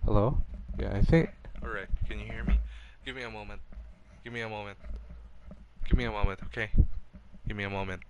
Hello? Yeah, I think. Alright, can you hear me? Give me a moment. Give me a moment. Give me a moment, okay? Give me a moment.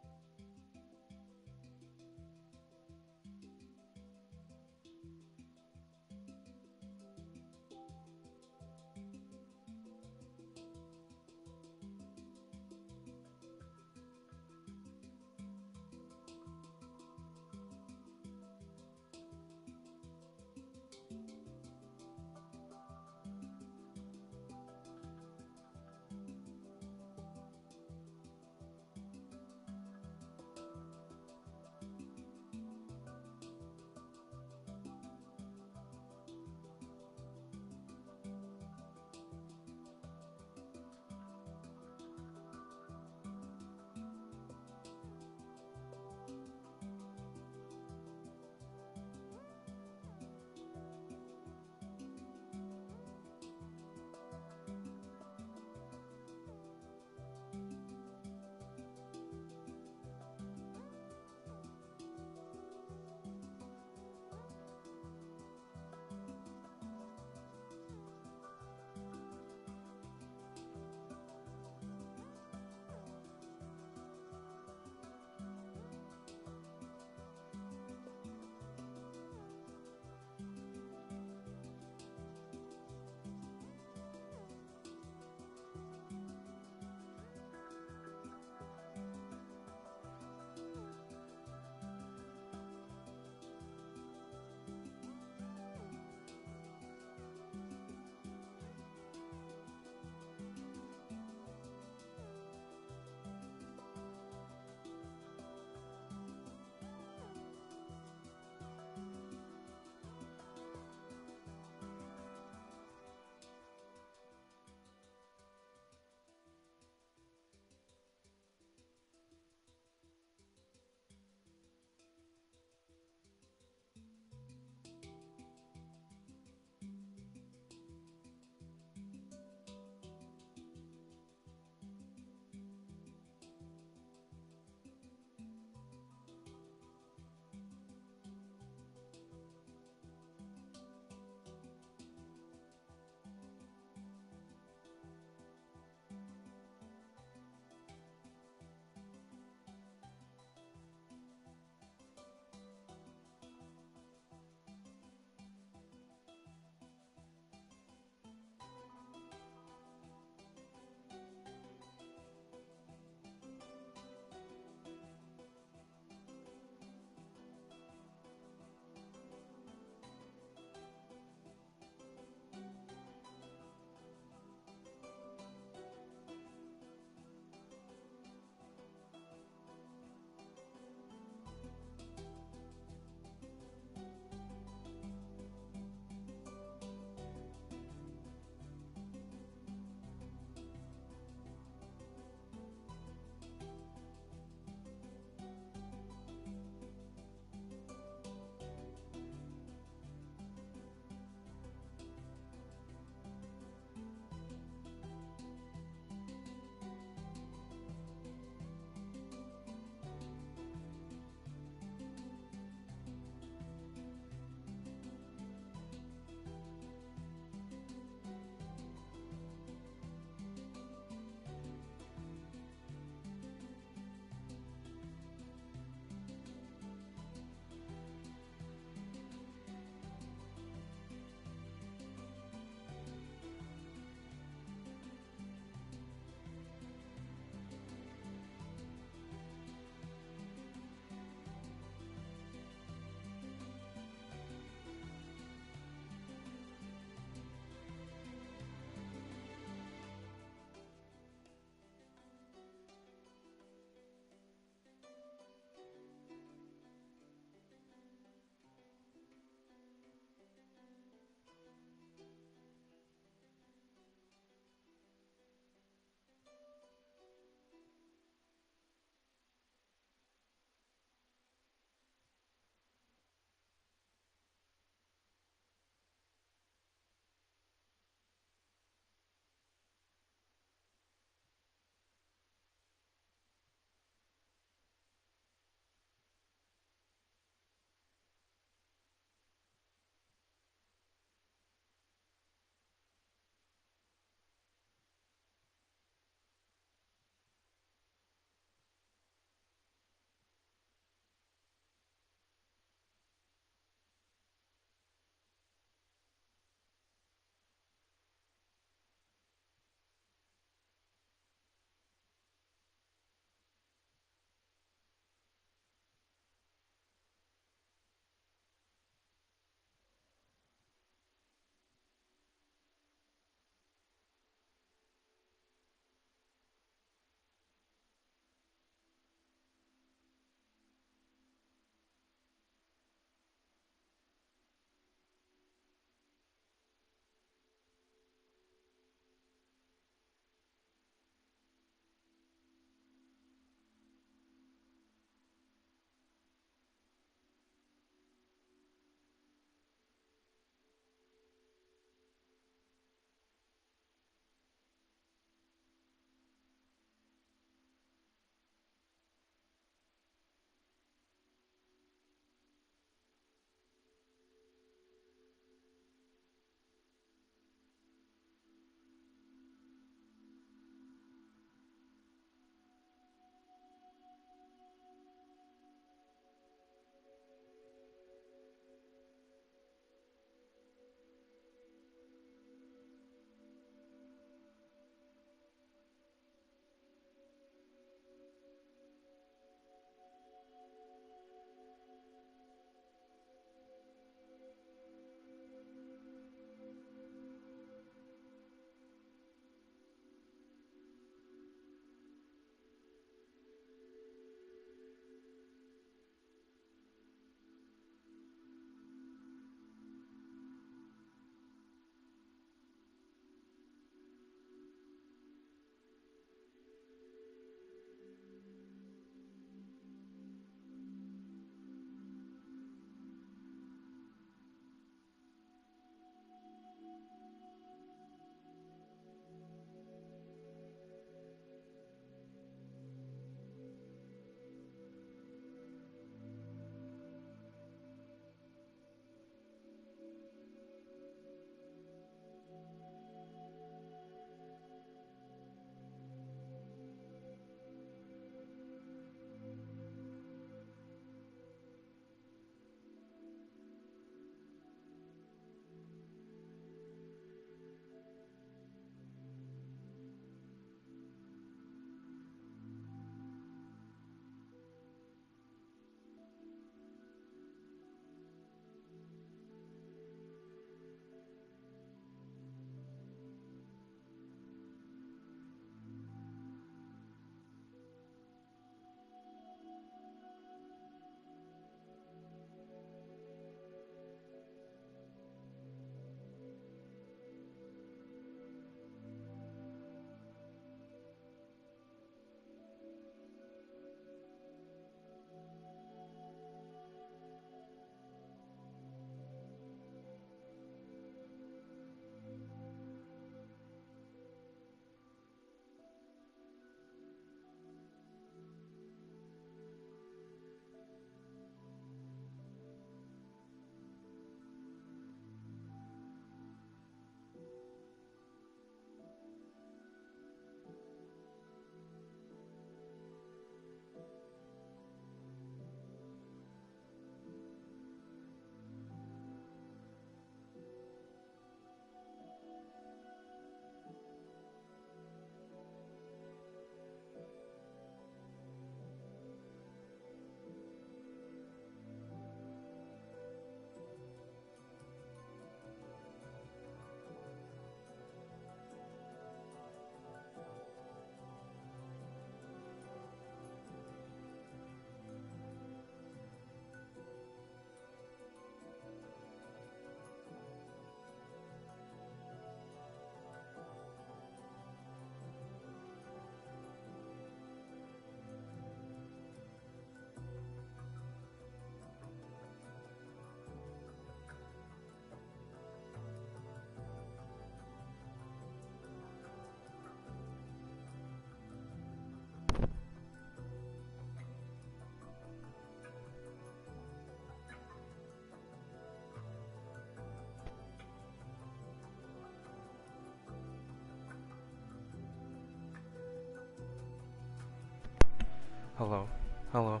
Hello. Hello.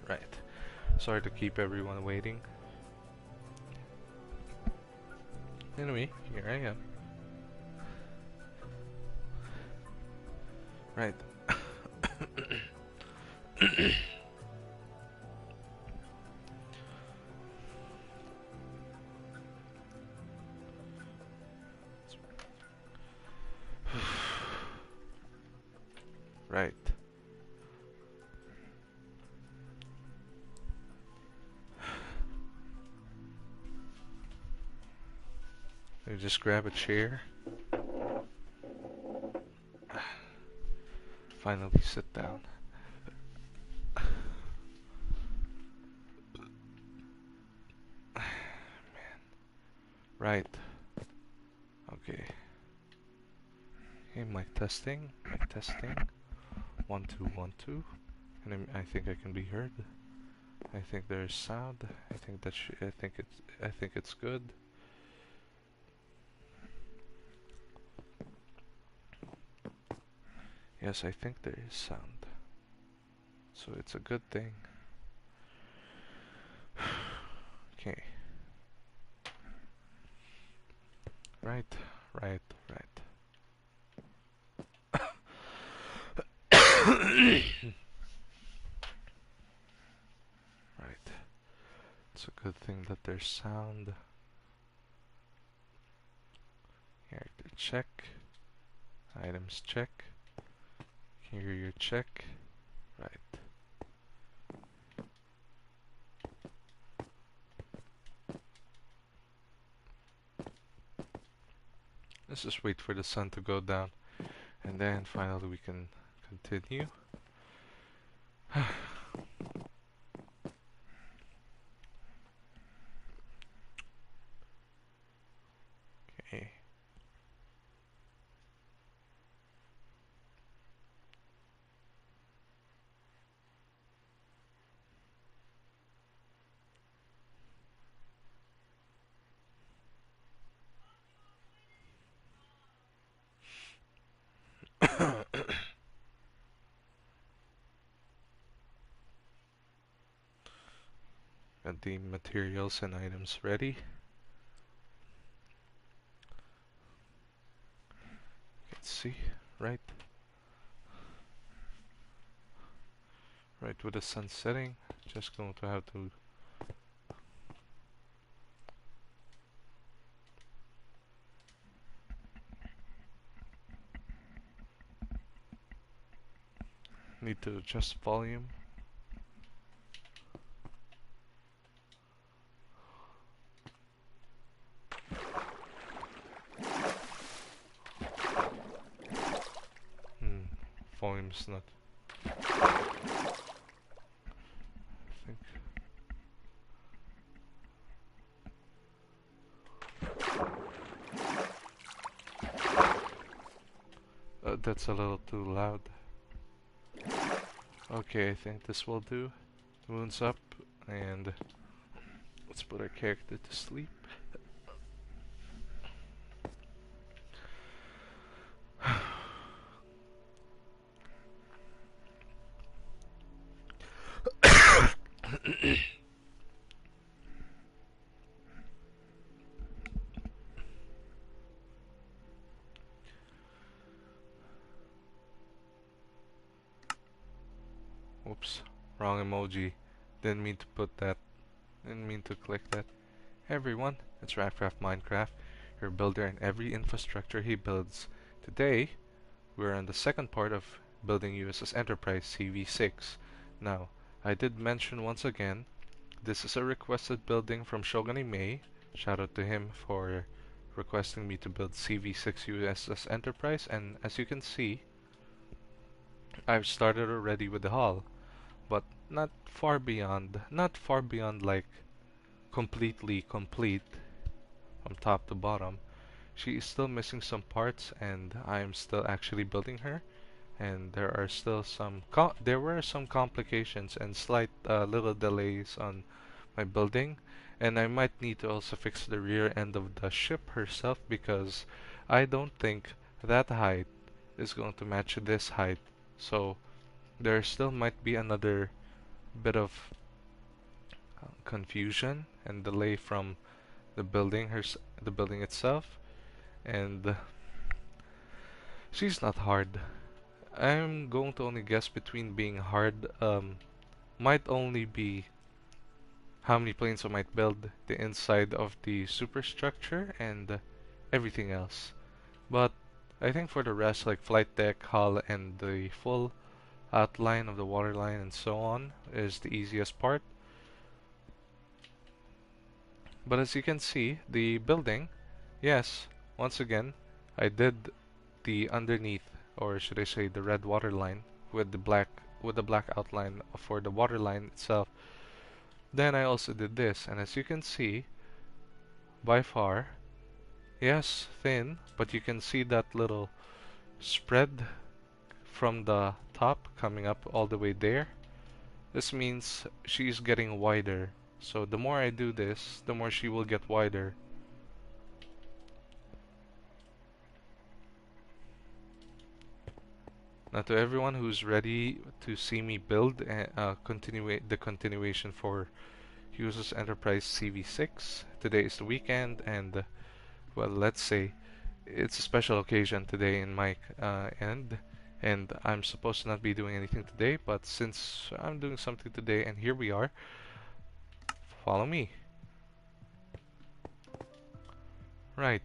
Right. Sorry to keep everyone waiting. Anyway, here I am. Right. Right. You just grab a chair. Finally sit down. Right. Okay. Hey, mic testing. Mic testing. 1 2 1 2. And I think I can be heard. I think there's sound. I think that I think it's good. Yes, I think there is sound. So it's a good thing. Okay. Right, right, right. Right. It's a good thing that there's sound. Character check. Items check. Carrier check. Right. Let's just wait for the sun to go down. And then finally we can continue. Okay. Got the materials and items ready. Let's see. Right. Right with the sun setting. Just going to have to need to adjust volume. Volume's not. I think. That's a little too loud. Okay, I think this will do. The moon's up, and let's put our character to sleep. Whoops, wrong emoji. Didn't mean to put that. Didn't mean to click that. Hey everyone, it's RafCraftMinecraft, your builder in every infrastructure he builds. Today, we're on the second part of building USS Enterprise CV-6. Now, I did mention once again, this is a requested building from Shogani May. Shout out to him for requesting me to build CV-6 USS Enterprise, and as you can see, I've started already with the hull, but not far beyond like completely complete from top to bottom. She is still missing some parts, and I am still actually building her. And there are still there were some complications and slight little delays on my building, and I might need to also fix the rear end of the ship herself because I don't think that height is going to match this height. So there still might be another bit of confusion and delay from the the building itself, and she's not hard. I'm going to only guess between being hard, might only be how many planes I might build, the inside of the superstructure, and everything else. But I think for the rest, like flight deck, hull, and the full outline of the waterline and so on, is the easiest part. But as you can see, the building, yes, once again, I did the underneath, or should I say the red waterline with the black outline for the waterline itself. Then I also did this, and as you can see, by far, yes, thin, but you can see that little spread from the top coming up all the way there. This means she's getting wider. So the more I do this, the more she will get wider. Now to everyone who's ready to see me build the continuation for USS Enterprise CV-6, today is the weekend, and well, let's say it's a special occasion today in my end, and I'm supposed to not be doing anything today, but since I'm doing something today and here we are, follow me. Right,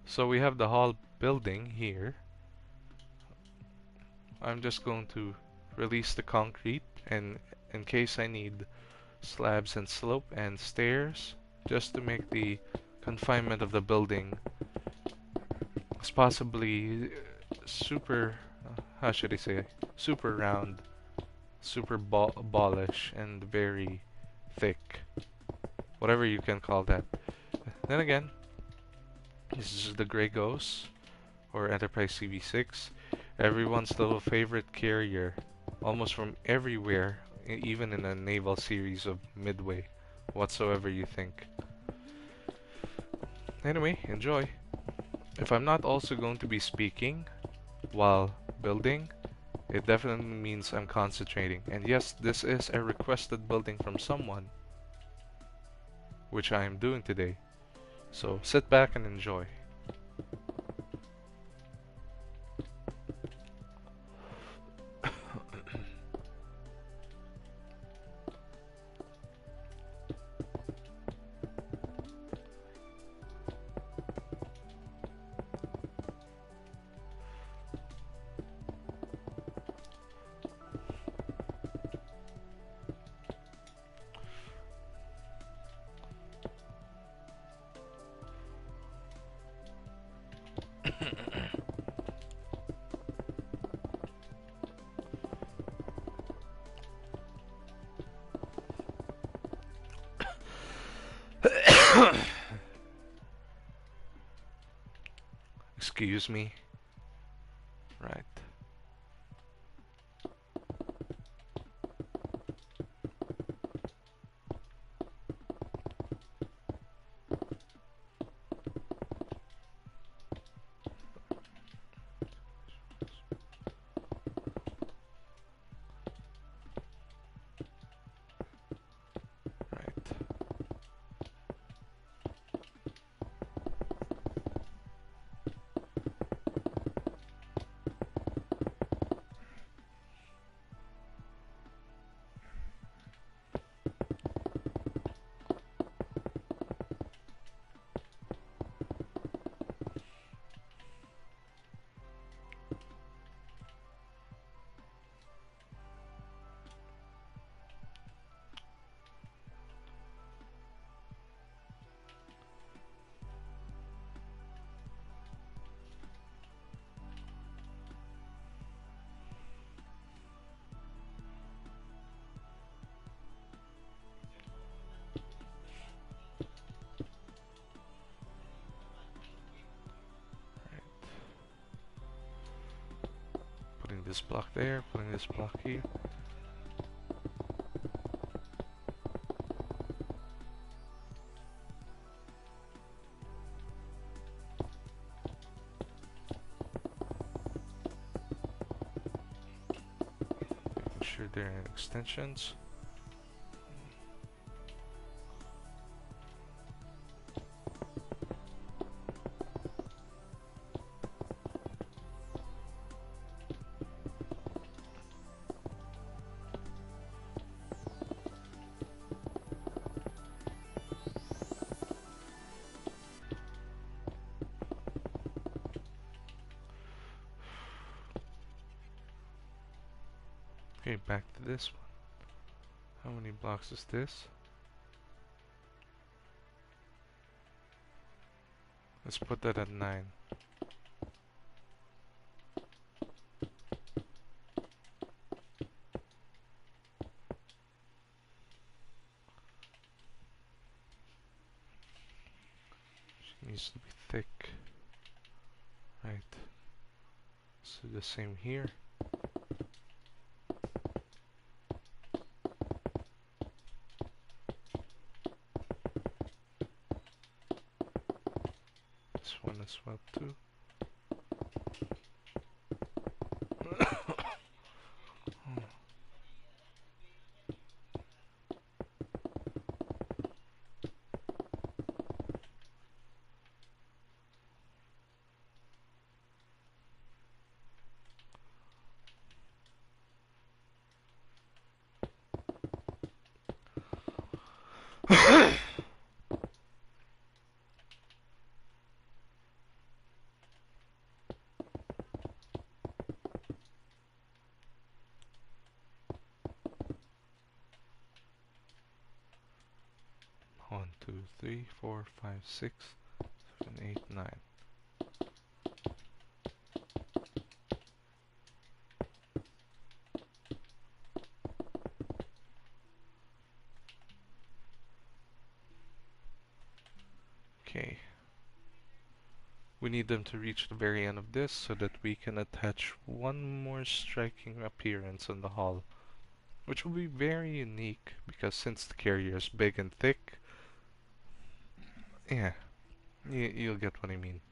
so we have the hall building here. I'm just going to release the concrete, and in case I need slabs and slope and stairs, just to make the confinement of the building as possibly super, how should I say, super round, super ballish, and very thick, whatever you can call that. Then again, this is the Grey Ghost, or Enterprise CV-6, everyone's little favorite carrier, almost from everywhere, even in a naval series of Midway, whatsoever you think. Anyway, enjoy. If I'm not also going to be speaking while building, it definitely means I'm concentrating. And yes, this is a requested building from someone, which I am doing today. So sit back and enjoy. Excuse me. Right. Putting this block there, putting this block here. sure there are extensions. Okay, back to this one. How many blocks is this? Let's put that at 9. She needs to be thick. Right. So the same here. This one as well too. One, two, three, 4, 5, 6, 7, 8, 9. Okay. We need them to reach the very end of this so that we can attach one more striking appearance on the hull, which will be very unique because since the carrier is big and thick, yeah, you'll get what I mean.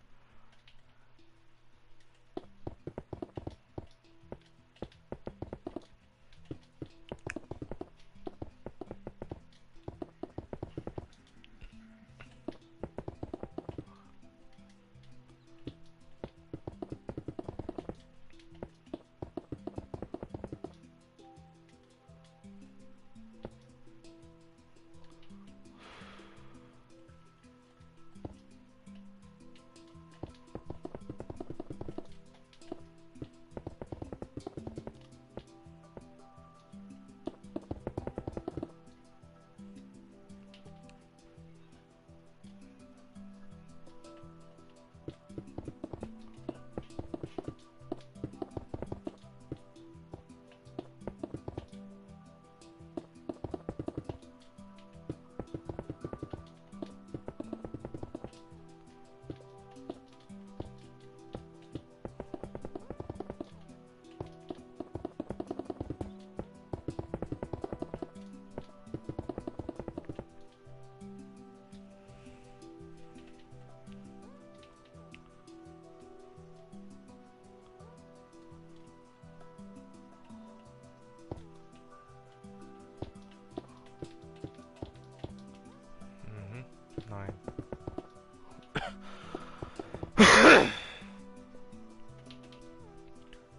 Mm-hmm. 9.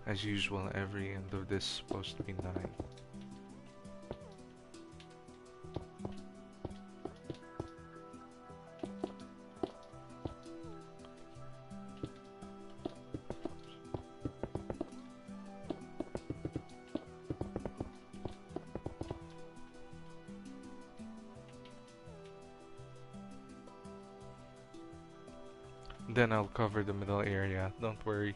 As usual, every end of this is supposed to be 9. Then I'll cover the middle area, don't worry.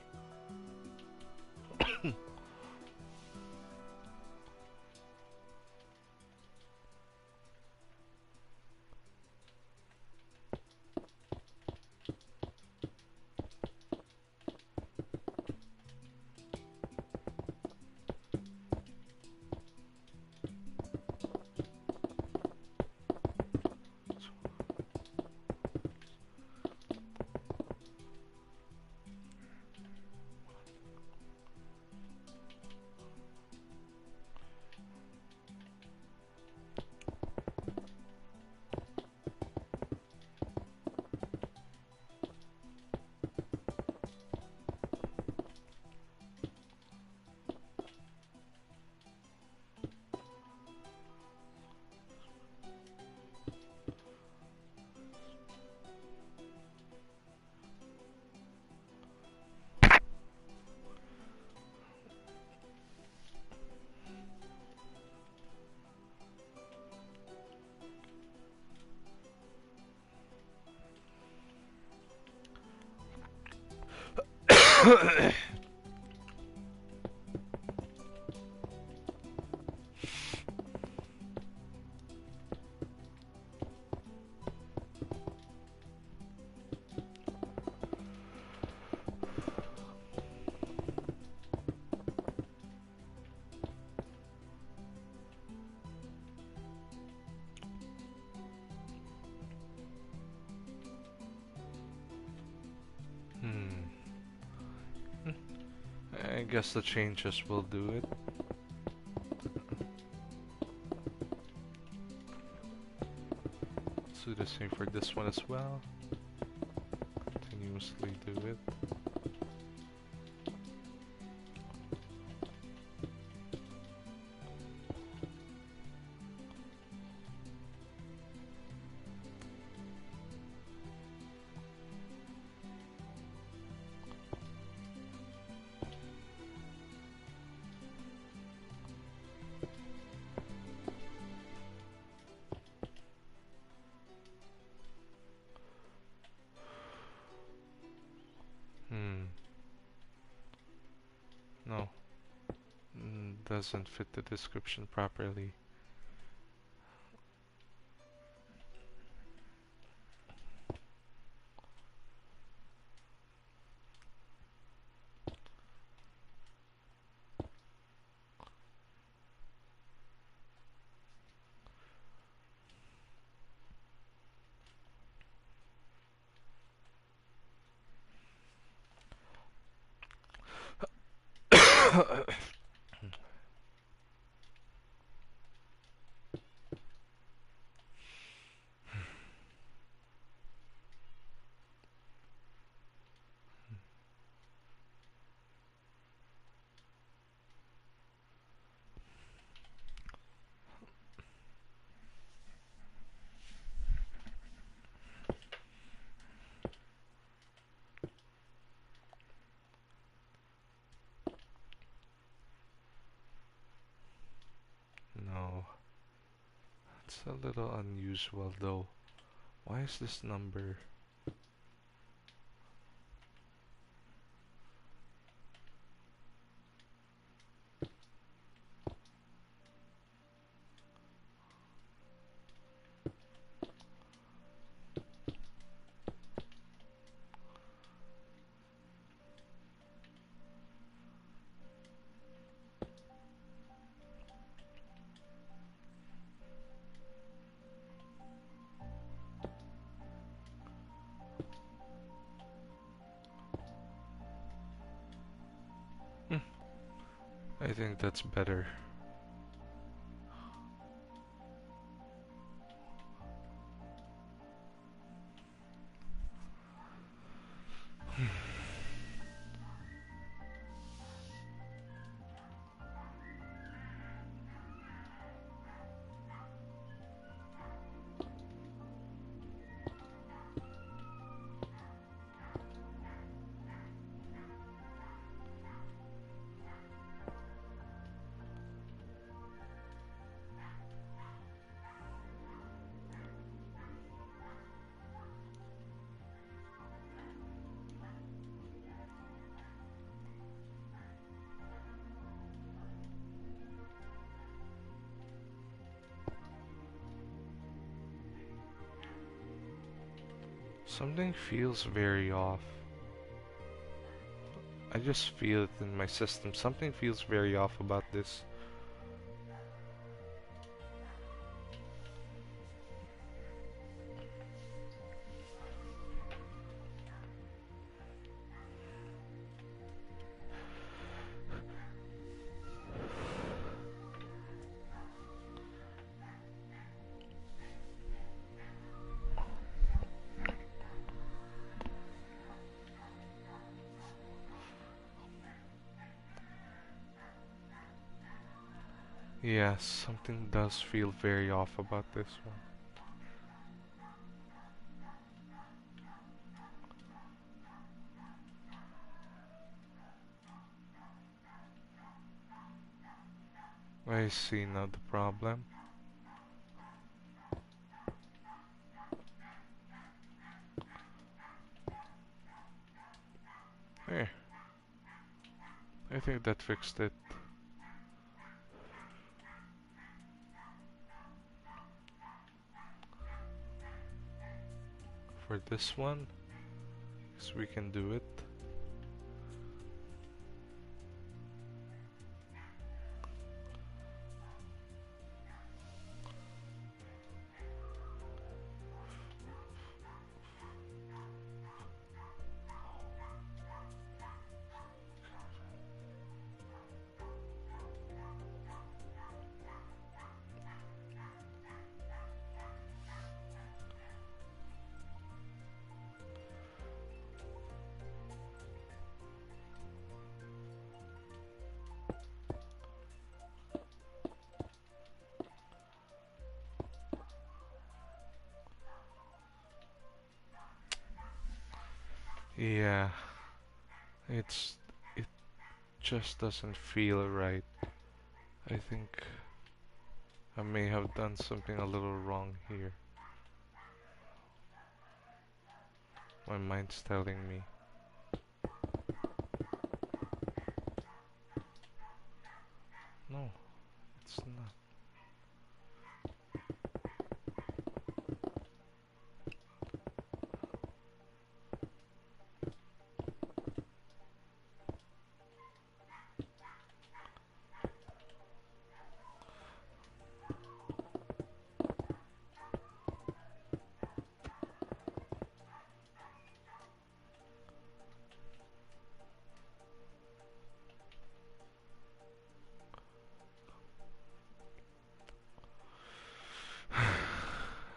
I guess the changes will do it. Let's do the same for this one as well. Continuously do it. No. Doesn't fit the description properly. No. It's a little unusual though. Why is this number? I think that's better. Something feels very off. I just feel it in my system. Something feels very off about this. Yes, something does feel very off about this one. I see now the problem. There. think that fixed it. For this one, because we can do it. Yeah, it just doesn't feel right. I think I may have done something a little wrong here. My mind's telling me. No, it's not.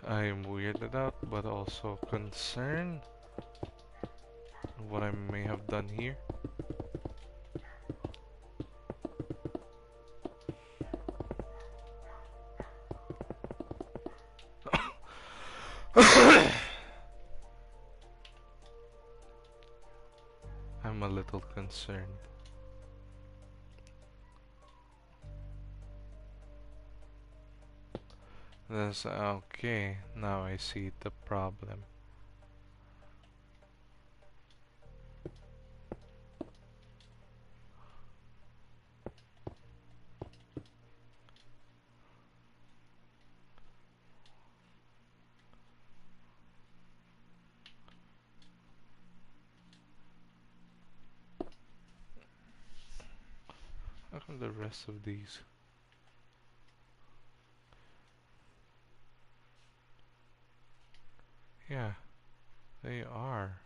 I am weirded out, but also concerned what I may have done here. I'm a little concerned. That's okay. Now I see the problem. How come the rest of these? Yeah, they are.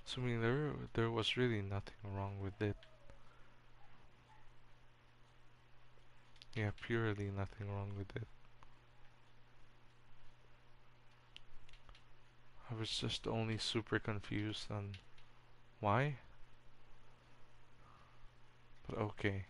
So I mean, there was really nothing wrong with it. Yeah, purely nothing wrong with it. I was just only super confused on why. But okay.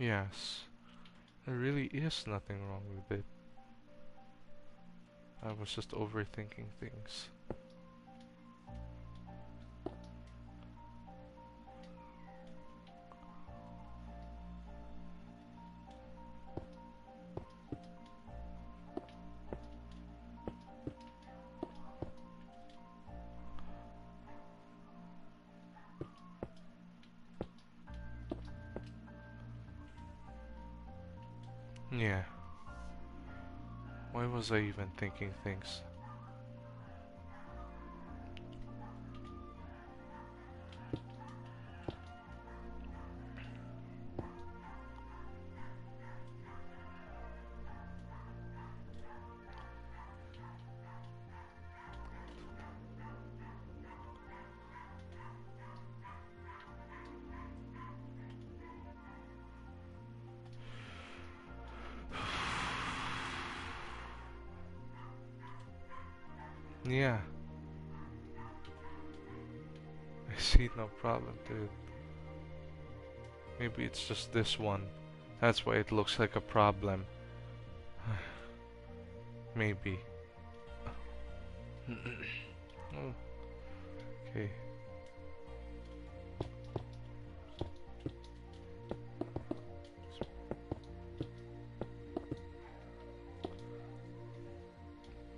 Yes, there really is nothing wrong with it. I was just overthinking things. Yeah. Why was I even thinking things? Yeah, I see no problem, dude. Maybe it's just this one. That's why it looks like a problem. Maybe. Oh, okay.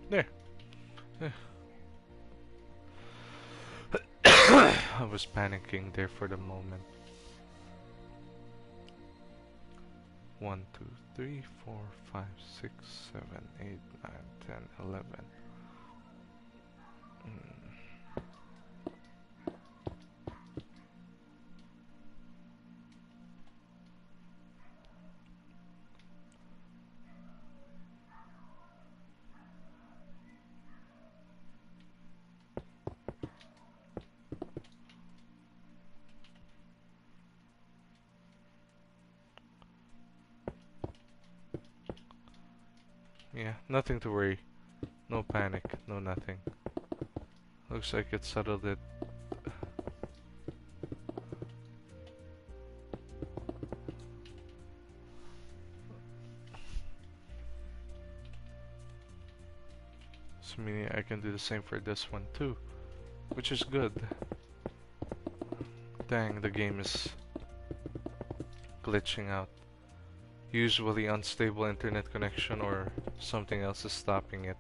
There. I was panicking there for the moment. 1, 2, 3, 4, 5, 6, 7, 8, 9, 10, 11. Yeah, nothing to worry. No panic, no nothing. Looks like it settled it. So meaning I can do the same for this one too, which is good. Dang, the game is glitching out. Usually unstable internet connection or something else is stopping it.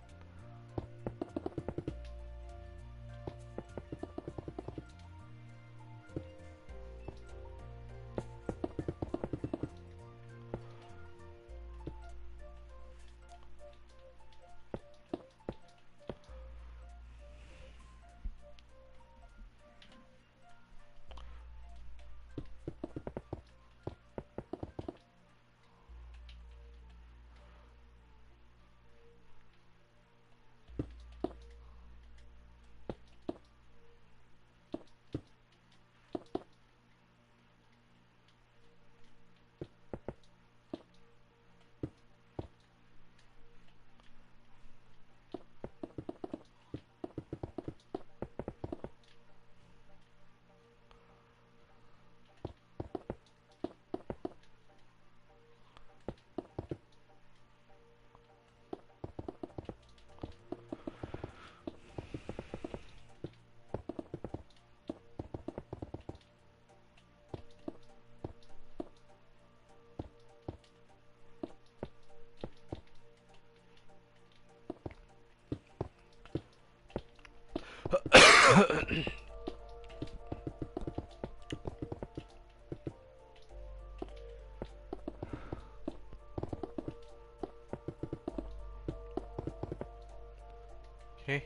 Okay.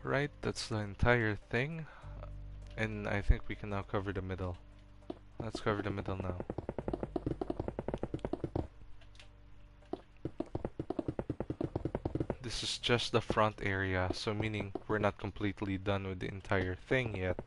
Right, that's the entire thing. And I think we can now cover the middle. Let's cover the middle now. This is just the front area, so meaning we're not completely done with the entire thing yet.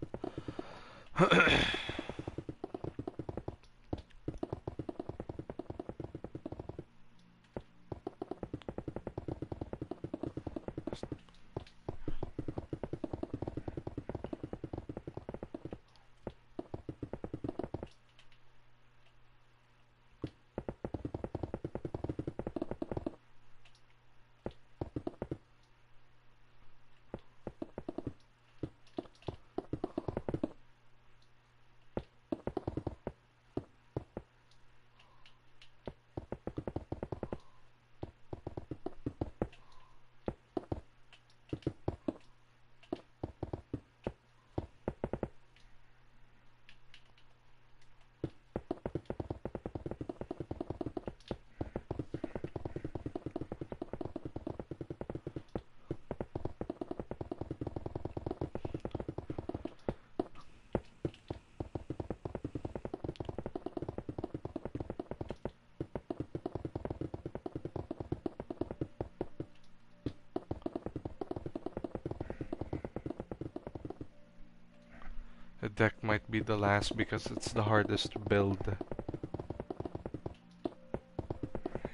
The deck might be the last because it's the hardest to build.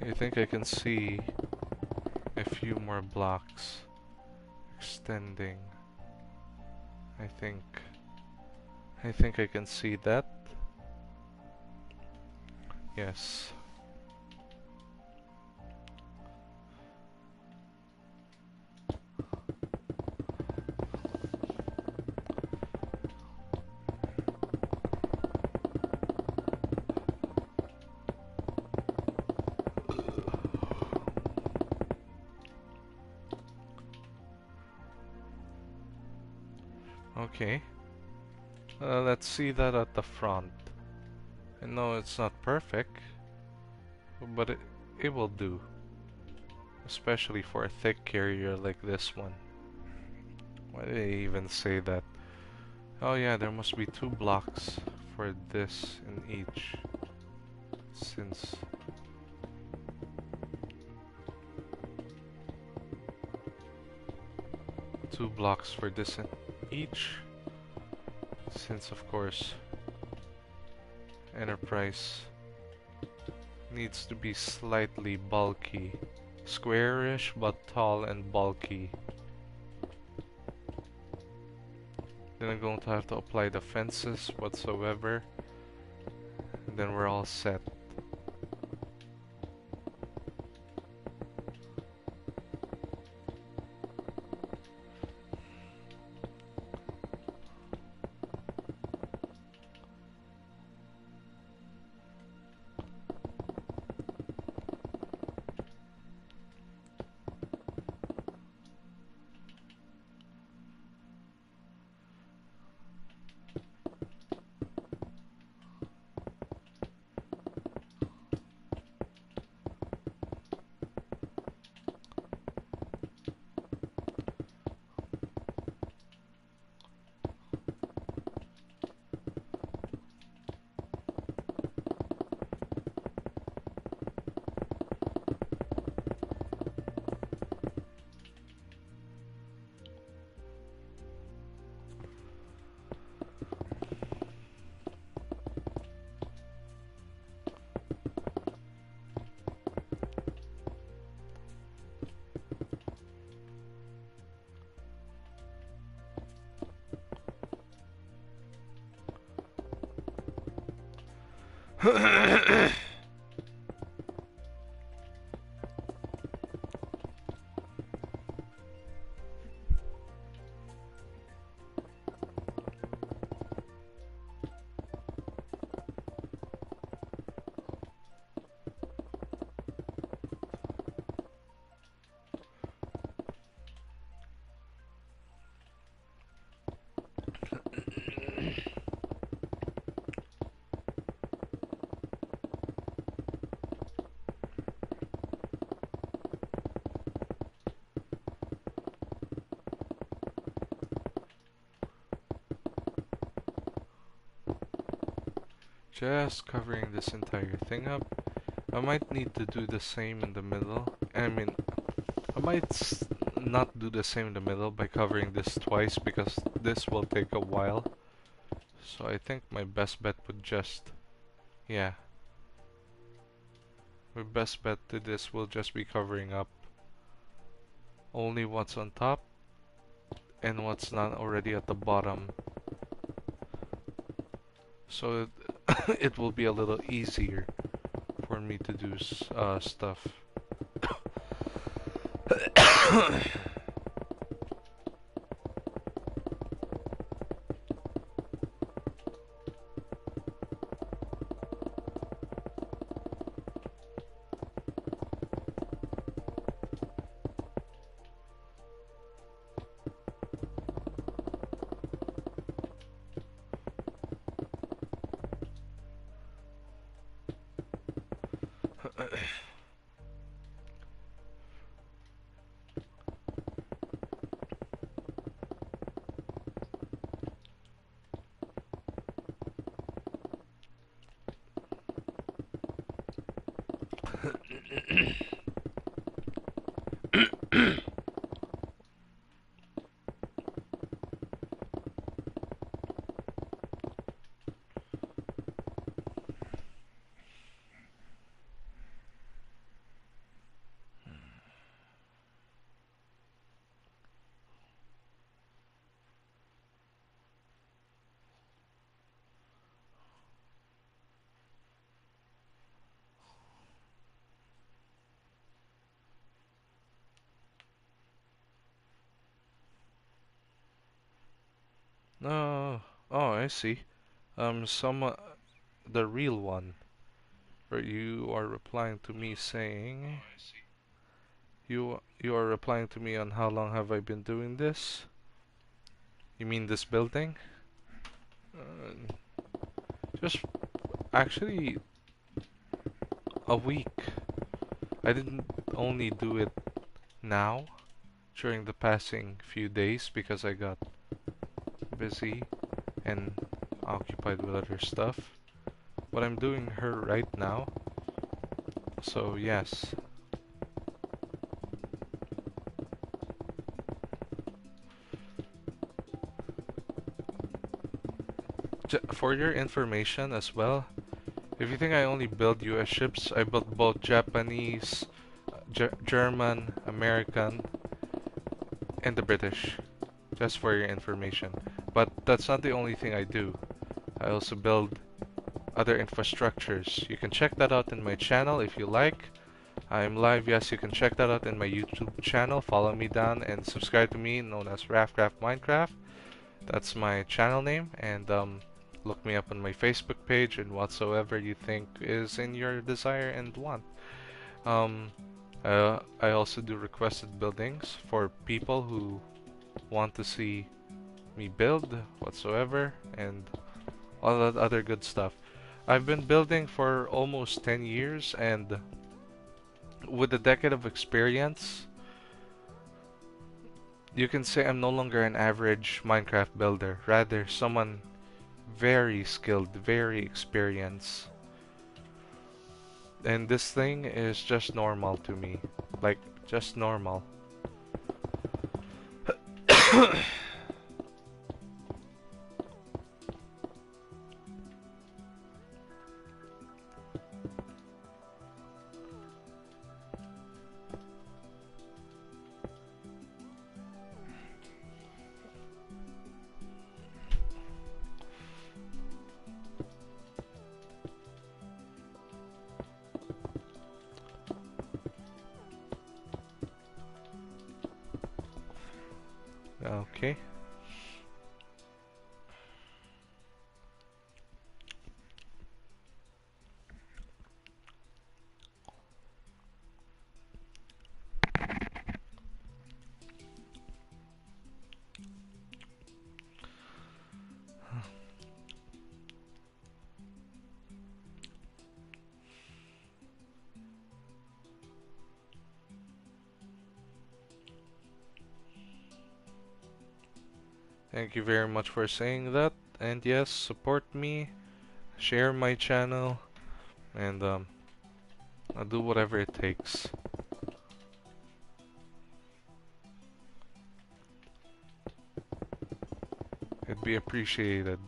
I think I can see a few more blocks extending. I think I can see that. Yes. Okay. Let's see that at the front. I know it's not perfect, but it will do. Especially for a thick carrier like this one. Why did they even say that? Oh yeah, there must be 2 blocks for this in each. Since... two blocks for this in each. Since of course Enterprise needs to be slightly bulky. Squarish but tall and bulky. Then I'm going to have to apply the fences whatsoever. And then we're all set. Just covering this entire thing up. I might need to do the same in the middle. I mean, I might not do the same in the middle by covering this twice because this will take a while. So I think my best bet would just... yeah. My best bet to this will just be covering up only what's on top and what's not already at the bottom. So it will be a little easier for me to do stuff. No. Oh, I see. Someone, the real one, where you are replying to me saying, you are replying to me on how long have I been doing this? You mean this building? Uh, just actually a week. I didn't only do it now during the passing few days because I got busy and occupied with other stuff. But I'm doing her right now. So yes. For your information as well, if you think I only build US ships, I built both Japanese, German, American, and the British. Just for your information. But that's not the only thing I do. I also build other infrastructures. You can check that out in my channel if you like. I'm live, yes, you can check that out in my YouTube channel. Follow me down and subscribe to me, known as RafCraftMinecraft. That's my channel name, and look me up on my Facebook page and whatsoever you think is in your desire and want. Um, I also do requested buildings for people who want to see me build whatsoever and all that other good stuff. I've been building for almost 10 years, and with a decade of experience, you can say I'm no longer an average Minecraft builder, rather someone very skilled, very experienced. And this thing is just normal to me. Like, just normal. Okay. Thank you very much for saying that. And yes, support me, share my channel, and I'll do whatever it takes. It'd be appreciated.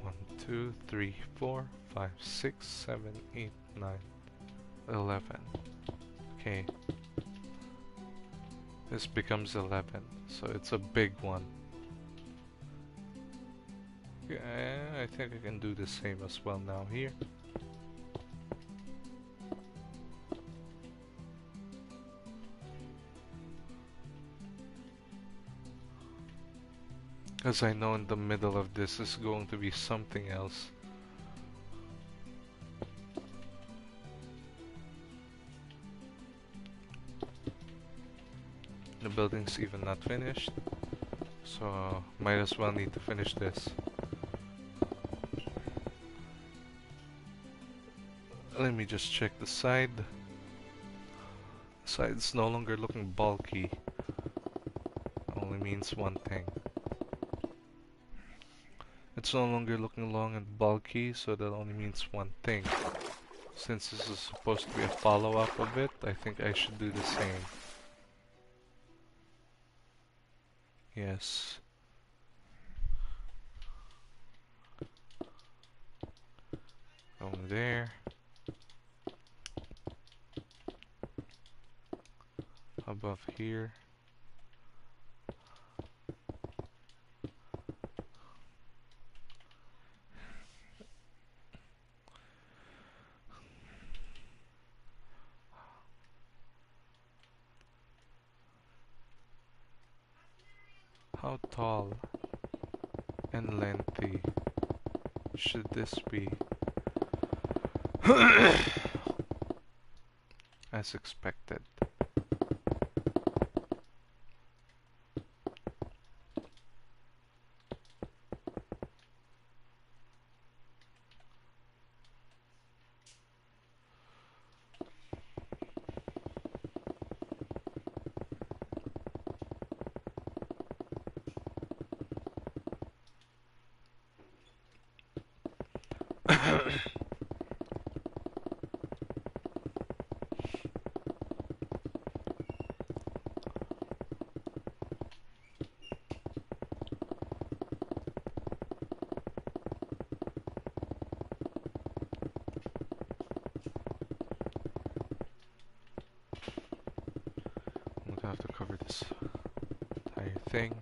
One, 2, 3, 4, 5, 6, 7, 8, 9, 11. Okay. This becomes 11, so it's a big one. Yeah, I think I can do the same as well now here. Because I know in the middle of this is going to be something else. The building's even not finished, so might as well need to finish this. Let me just check the side. The side's no longer looking bulky. Only means one thing. It's no longer looking long and bulky, so that only means one thing. Since this is supposed to be a follow-up of it, I think I should do the same. Yes. Going there. Above here. How tall and lengthy should this be? As expected. I'm gonna have to cover this entire thing.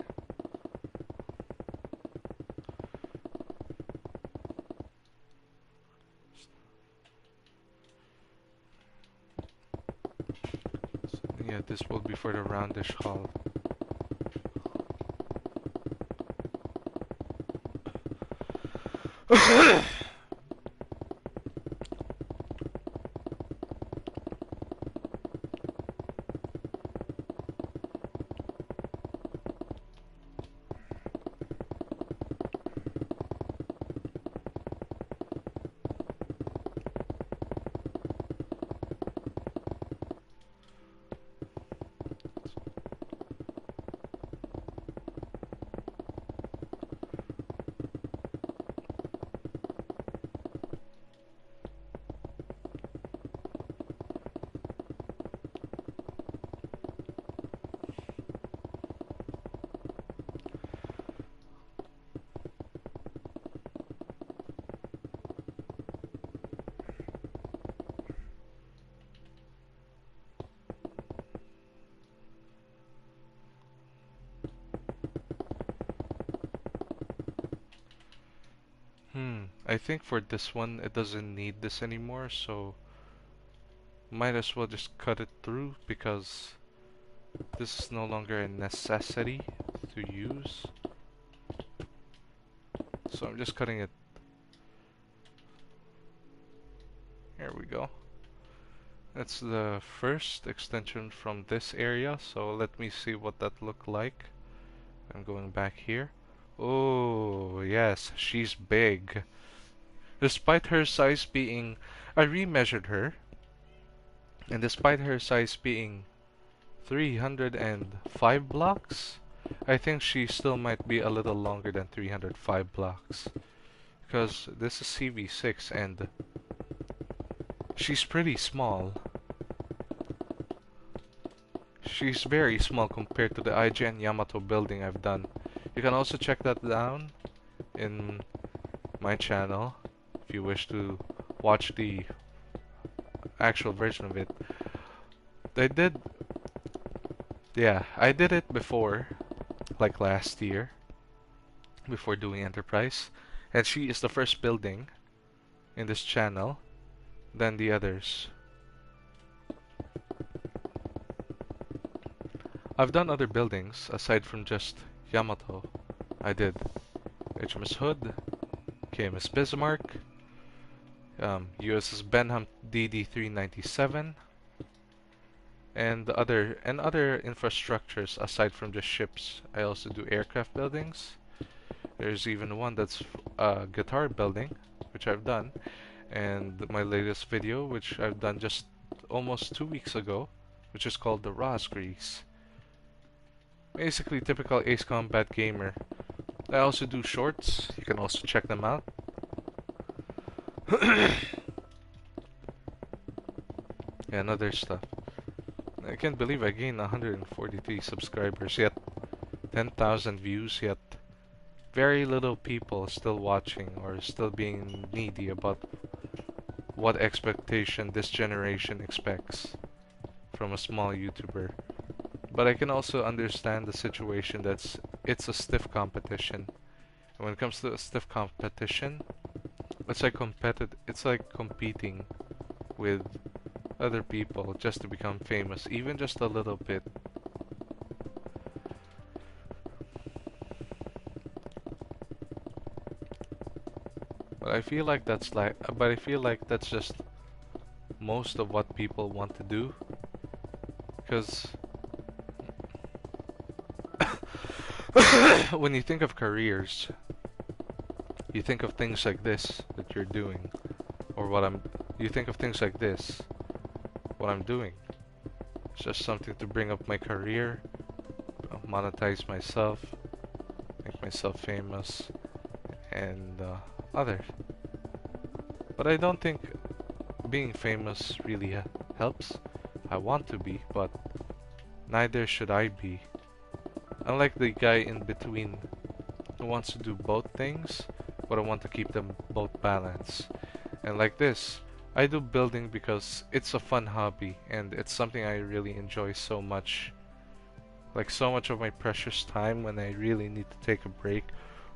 So, yeah, this will be for the roundish hull. I think for this one it doesn't need this anymore, so might as well just cut it through because this is no longer a necessity to use. So I'm just cutting it. Here we go. That's the first extension from this area, so let me see what that looked like. I'm going back here. Oh, yes, she's big. Despite her size being... I remeasured her, and despite her size being 305 blocks, I think she still might be a little longer than 305 blocks. Because this is CV-6 and she's pretty small. She's very small compared to the IGN Yamato building I've done. You can also check that down in my channel if you wish to watch the actual version of it. I did it before, like last year, before doing Enterprise, and she is the first building in this channel than the others. I've done other buildings aside from just Yamato. I did HMS Hood, KMS Bismarck, USS Benham DD-397, and other infrastructures aside from just ships. I also do aircraft buildings. There's even one that's a guitar building, which I've done, and my latest video, which I've done just almost 2 weeks ago, which is called the Ross Grease. Basically typical Ace Combat gamer. I also do shorts, you can also check them out. Yeah, and other stuff. I can't believe I gained 143 subscribers, yet 10,000 views, yet very little people still watching or still being needy about what expectation this generation expects from a small YouTuber. But I can also understand the situation it's a stiff competition. And when it comes to a stiff competition, it's like competing with other people just to become famous, even just a little bit. But I feel like that's just most of what people want to do. Because when you think of careers, you think of things like this that you're doing, or you think of things like this, what I'm doing. It's just something to bring up my career, monetize myself, make myself famous, and others. But I don't think being famous really helps. I want to be, but neither should I be. Unlike the guy in between who wants to do both things, but I want to keep them both balanced. And like this, I do building because it's a fun hobby and it's something I really enjoy so much. Like so much of my precious time when I really need to take a break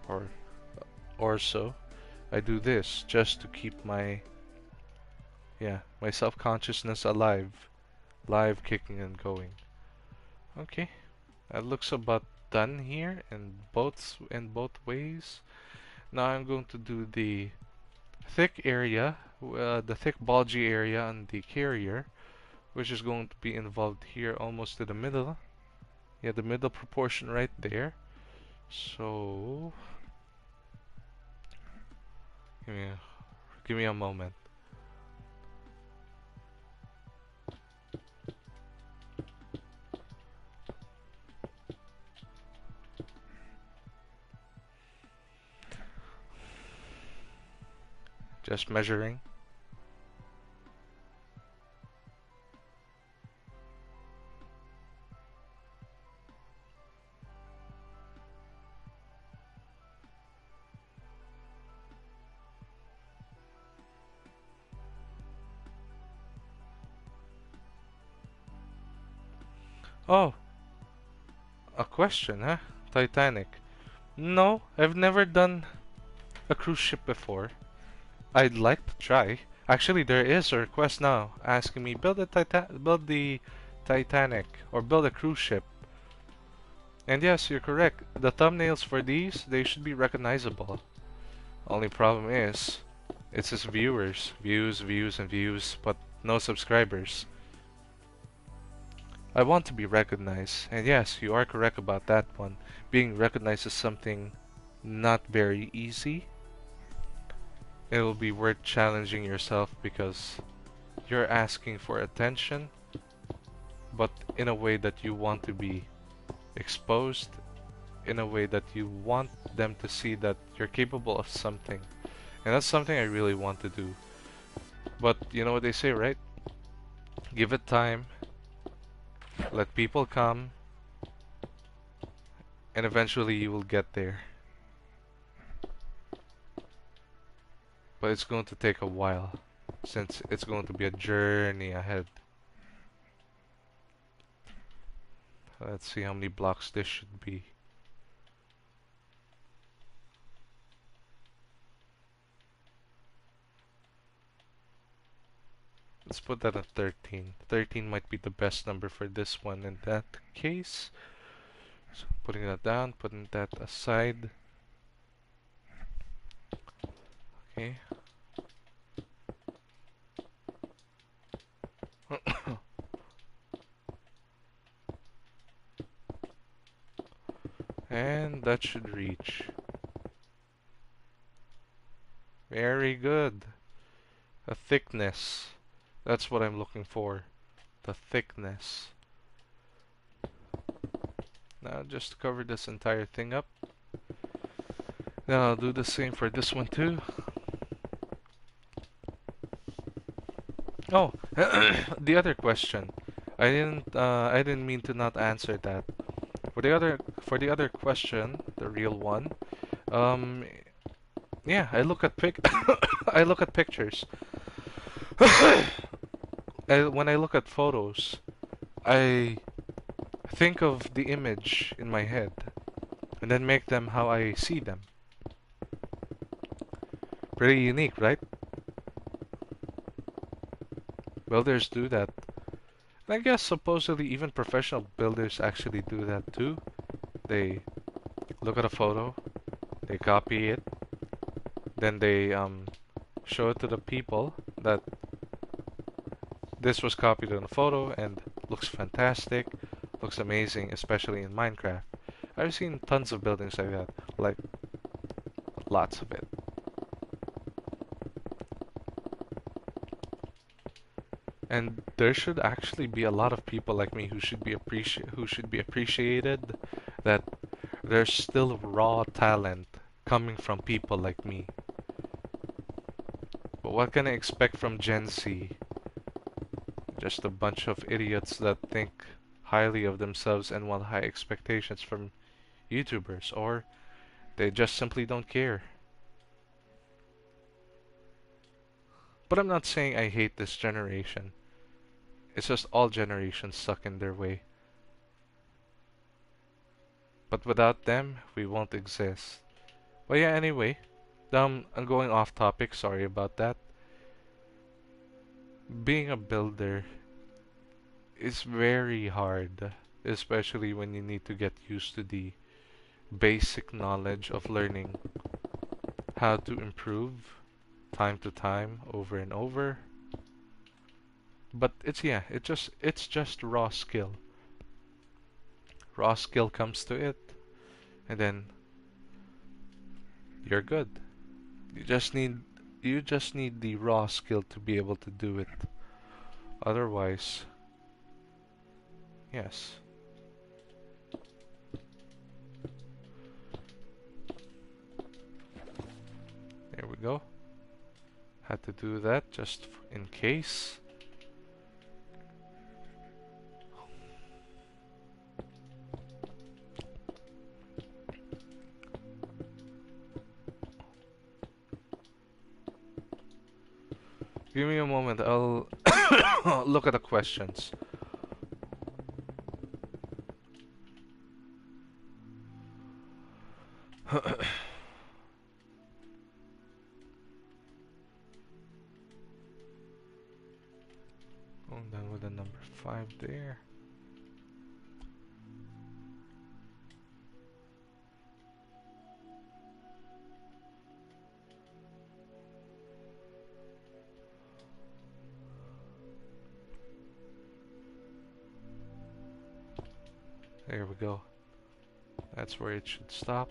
or so, I do this just to keep my self-consciousness alive, live, kicking and going. Okay, that looks about done here in both ways. Now I'm going to do the thick area, the thick bulgy area on the carrier, which is going to be involved here almost to the middle. Yeah, the middle proportion right there. So give me a moment. Just measuring. Oh, a question, huh? Titanic. No, I've never done a cruise ship before. I'd like to try. Actually, there is a request now asking me build the Titanic or build a cruise ship. And yes, you're correct. The thumbnails for these, they should be recognizable. Only problem is, it's just viewers, views, views, and views, but no subscribers. I want to be recognized, and yes, you are correct about that one. Being recognized is something not very easy. It will be worth challenging yourself because you're asking for attention, but in a way that you want to be exposed, in a way that you want them to see that you're capable of something. And that's something I really want to do. But you know what they say, right? Give it time, let people come, and eventually you will get there. But it's going to take a while, since it's going to be a journey ahead. Let's see how many blocks this should be. Let's put that at 13. 13 might be the best number for this one in that case. So putting that down, putting that aside. Okay. And that should reach. Very good. A thickness. That's what I'm looking for. The thickness. Now just to cover this entire thing up. Then I'll do the same for this one too. Oh, The other question, I didn't mean to not answer that. For the other question, the real one, um, yeah, I look at I look at pictures. When I look at photos, I think of the image in my head and then make them how I see them. Pretty unique, right? Builders do that. And I guess supposedly even professional builders actually do that too. They look at a photo, they copy it, then they show it to the people that this was copied on a photo and looks fantastic, looks amazing, especially in Minecraft. I've seen tons of buildings like that, like lots of it. And there should actually be a lot of people like me who should be appreciated, that there's still raw talent coming from people like me. But what can I expect from Gen Z? Just a bunch of idiots that think highly of themselves and want high expectations from YouTubers, or they just simply don't care. But I'm not saying I hate this generation. It's just all generations suck in their way. But without them, we won't exist. But yeah, anyway, I'm going off topic, sorry about that. Being a builder is very hard, especially when you need to get used to the basic knowledge of learning how to improve time to time, over and over. But it's just raw skill. Raw skill comes to it, and then you're good. You just need you just need the raw skill to be able to do it. Otherwise, yes. There we go. Had to do that just in case. Give me a moment, I'll look at the questions. Going down with the number 5 there. There we go. That's where it should stop.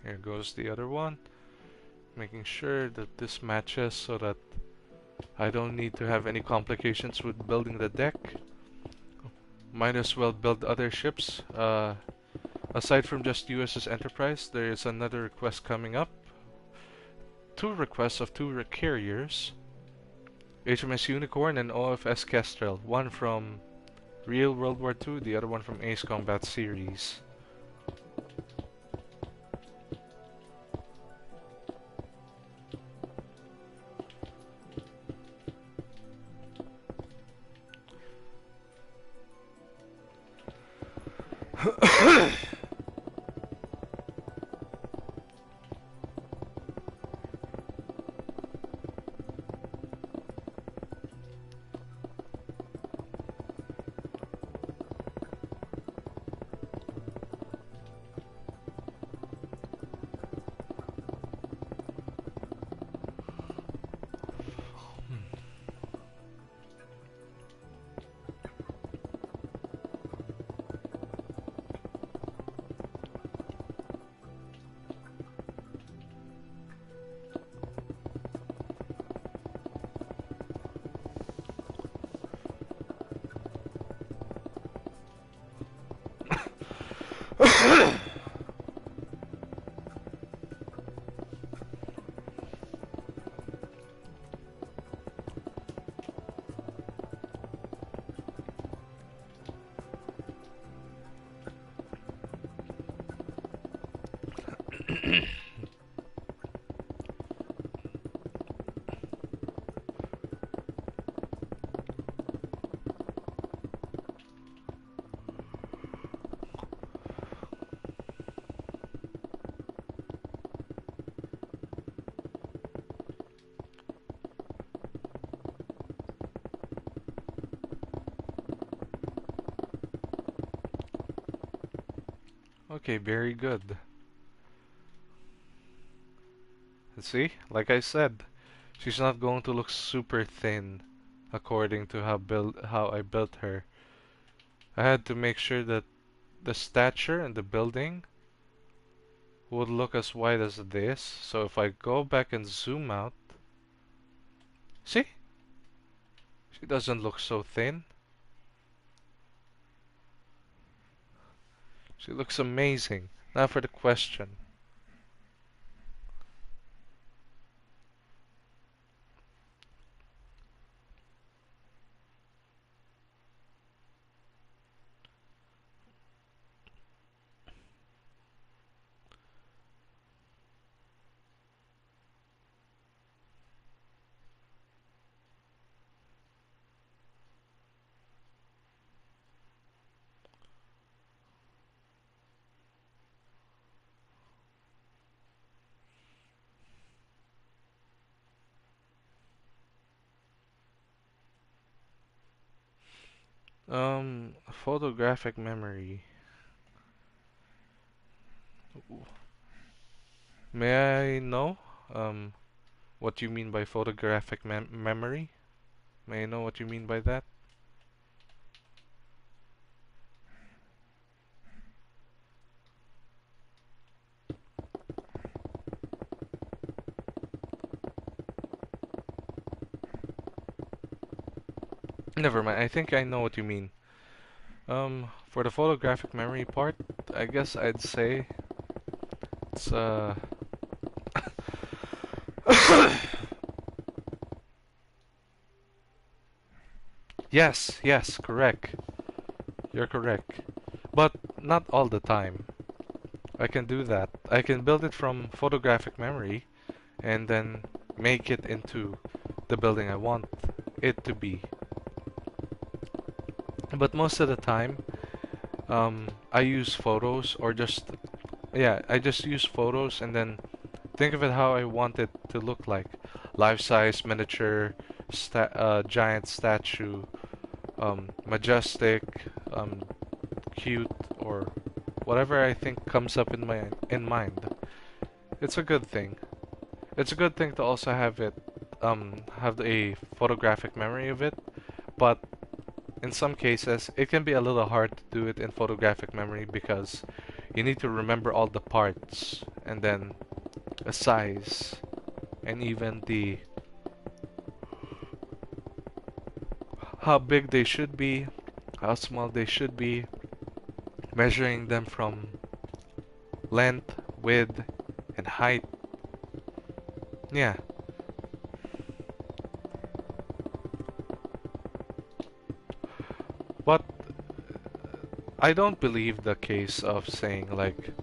Here goes the other one. Making sure that this matches so that I don't need to have any complications with building the deck. Might as well build other ships. Aside from just USS Enterprise, there is another request coming up. 2 requests of 2 carriers. HMS Unicorn and OFS Kestrel. One from Real World War II, the other one from Ace Combat series. Okay, very good. See, like I said, she's not going to look super thin according to how I built her. I had to make sure that the stature and the building would look as wide as this. So if I go back and zoom out, see? She doesn't look so thin. She looks amazing. Now for the question. Photographic memory. May I know what you mean by photographic memory? May I know what you mean by that? Never mind. I think I know what you mean. For the photographic memory part, I guess I'd say it's yes, correct. You're correct. But not all the time. I can do that. I can build it from photographic memory and then make it into the building I want it to be. But most of the time, I use photos or I just use photos and then think of it how I want it to look like. Life-size, miniature, giant statue, majestic, cute, or whatever I think comes up in mind. It's a good thing. It's a good thing to also have a photographic memory of it, but in some cases it can be a little hard to do it in photographic memory because you need to remember all the parts and then the size and even the how big they should be, how small they should be, measuring them from length, width, and height. Yeah. But I don't believe the case of saying like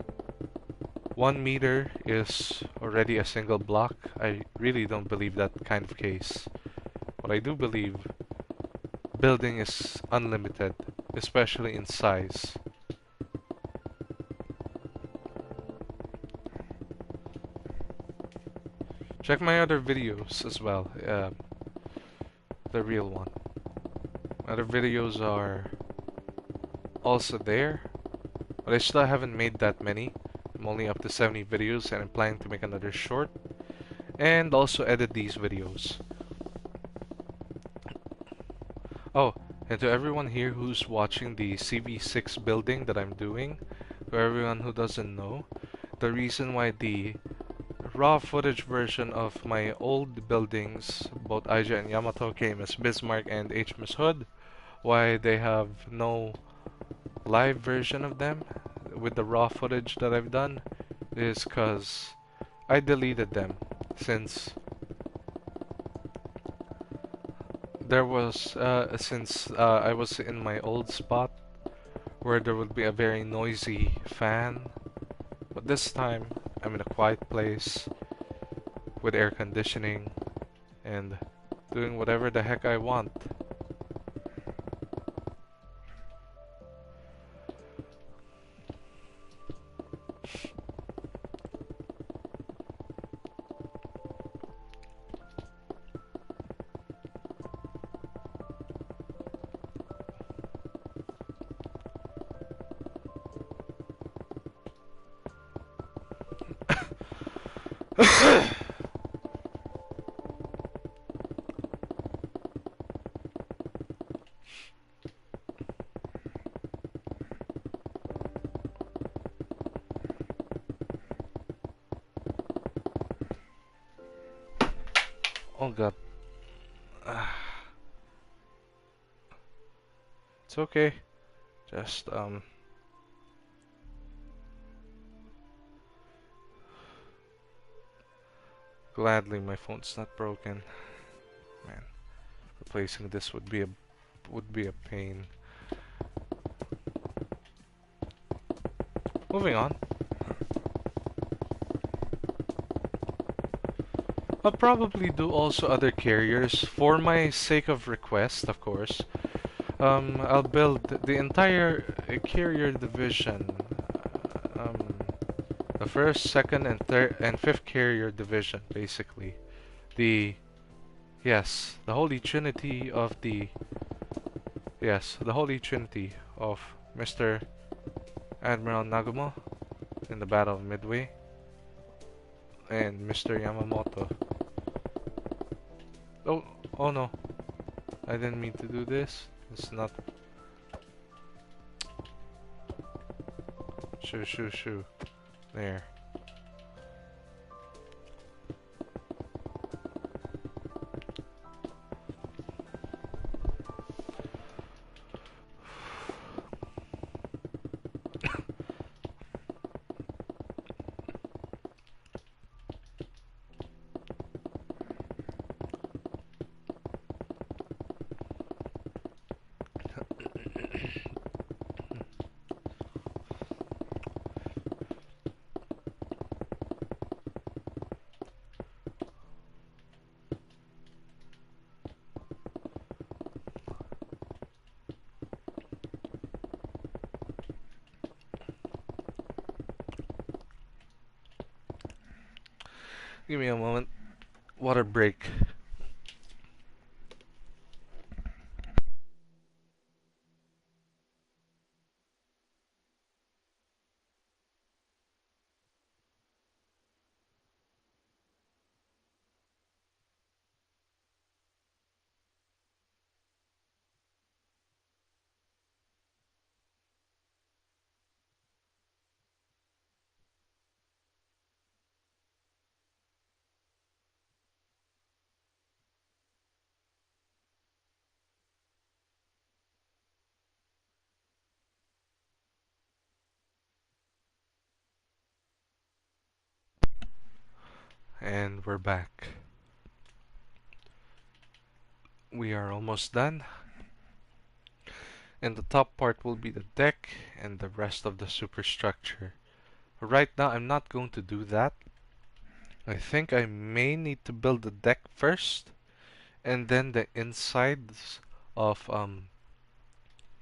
1 meter is already a single block. I really don't believe that kind of case. But I do believe building is unlimited, especially in size. Check my other videos as well, the real one. Other videos are also there, but I still haven't made that many. I'm only up to 70 videos and I'm planning to make another short and also edit these videos. Oh, and to everyone here who's watching the CV-6 building that I'm doing, to everyone who doesn't know, the reason why the raw footage version of my old buildings, both Aija and Yamato, came as Bismarck and HMS Hood, why they have no live version of them, with the raw footage that I've done is because I deleted them since I was in my old spot where there would be a very noisy fan, but this time I'm in a quiet place with air conditioning and doing whatever the heck I want. Oh god. It's okay. Just gladly my phone's not broken. Man, replacing this would be a pain. Moving on. I'll probably do also other carriers for my sake of request, of course. I'll build the entire carrier division. Um, the first, second, and third and fifth carrier division, basically. The the Holy Trinity of the Holy Trinity of Mr. Admiral Nagumo in the Battle of Midway and Mr. Yamamoto. Oh, oh no. I didn't mean to do this. It's not. Shoo. There. Give me a moment. Water break. And we're back. We are almost done. And the top part will be the deck and the rest of the superstructure. But right now I'm not going to do that. I think I may need to build the deck first and then the insides of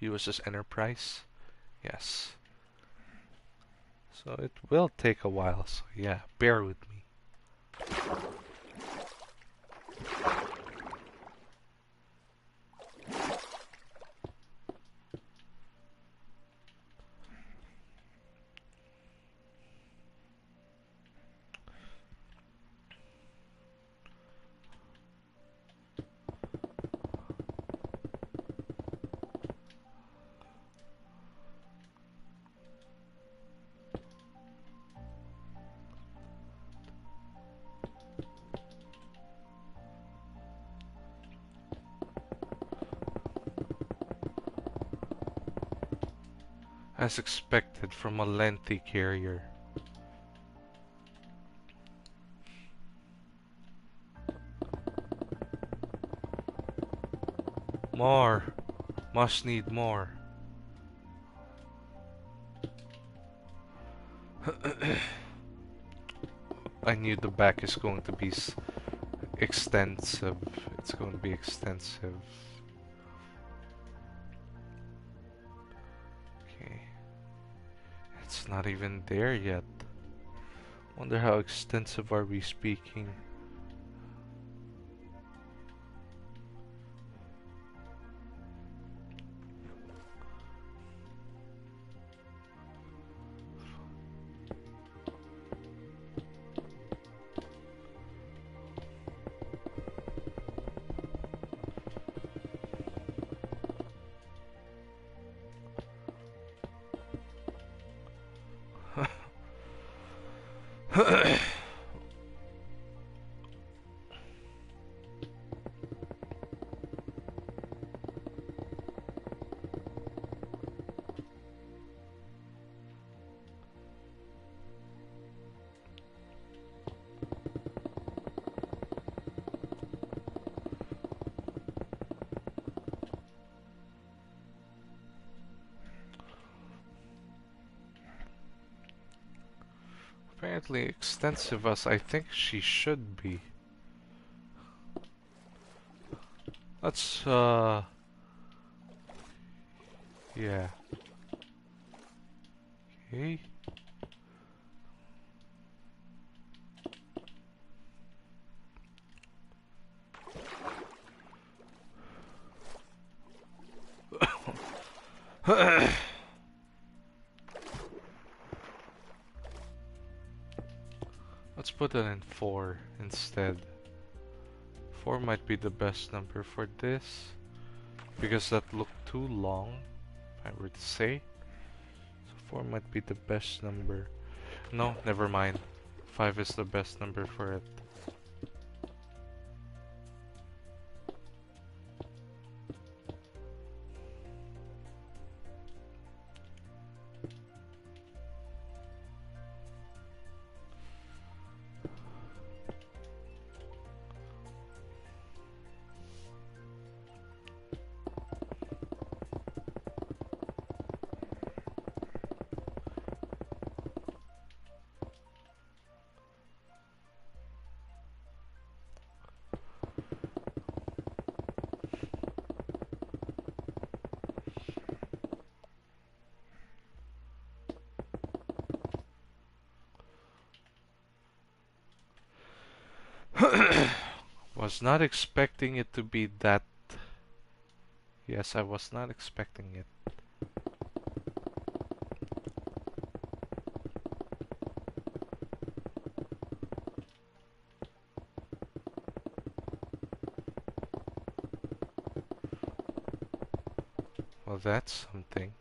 USS Enterprise. Yes. So it will take a while, so yeah, bear with me. as expected from a lengthy carrier. More! Must need more. I knew the back is going to be extensive. It's going to be extensive. Okay. It's not even there yet. Wonder how extensive are we speaking? Apparently extensive as I think she should be. Let's yeah. Okay. Let's put it in 4 instead. 4 might be the best number for this, because that looked too long, if I were to say. So 4 might be the best number. No, never mind. 5 is the best number for it. Was not expecting it to be that. Yes, I was not expecting it. Well, that's something.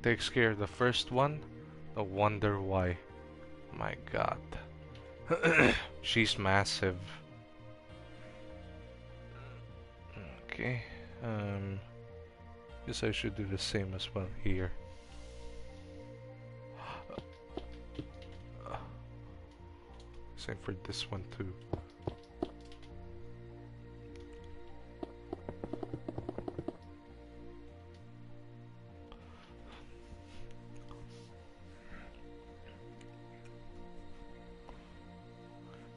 takes care of the first one, I wonder why. My god. She's massive. Okay. Guess I should do the same as well here. Same for this one too.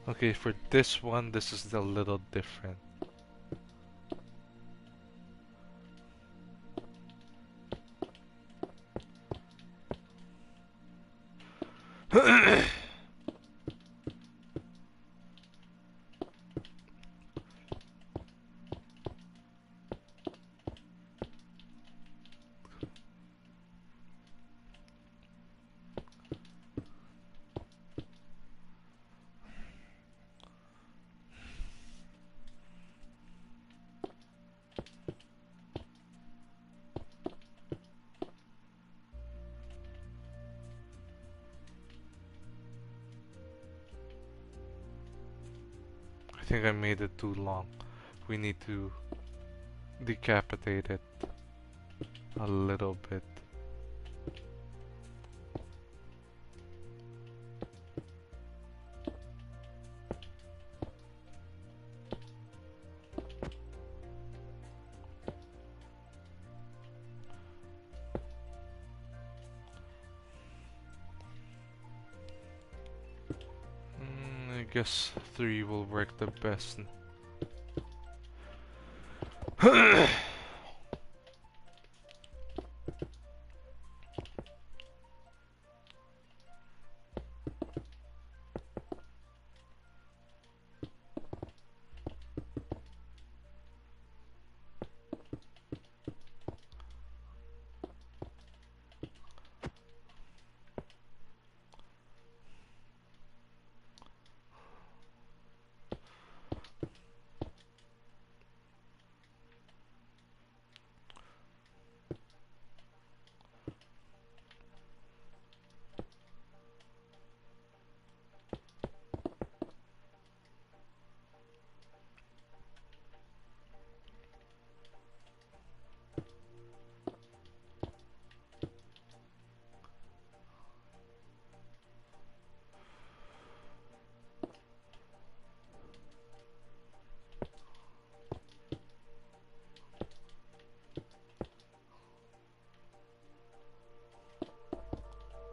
Okay, for this one, this is a little different. I think I made it too long. We need to decapitate it a little bit. I guess 3 will work the best.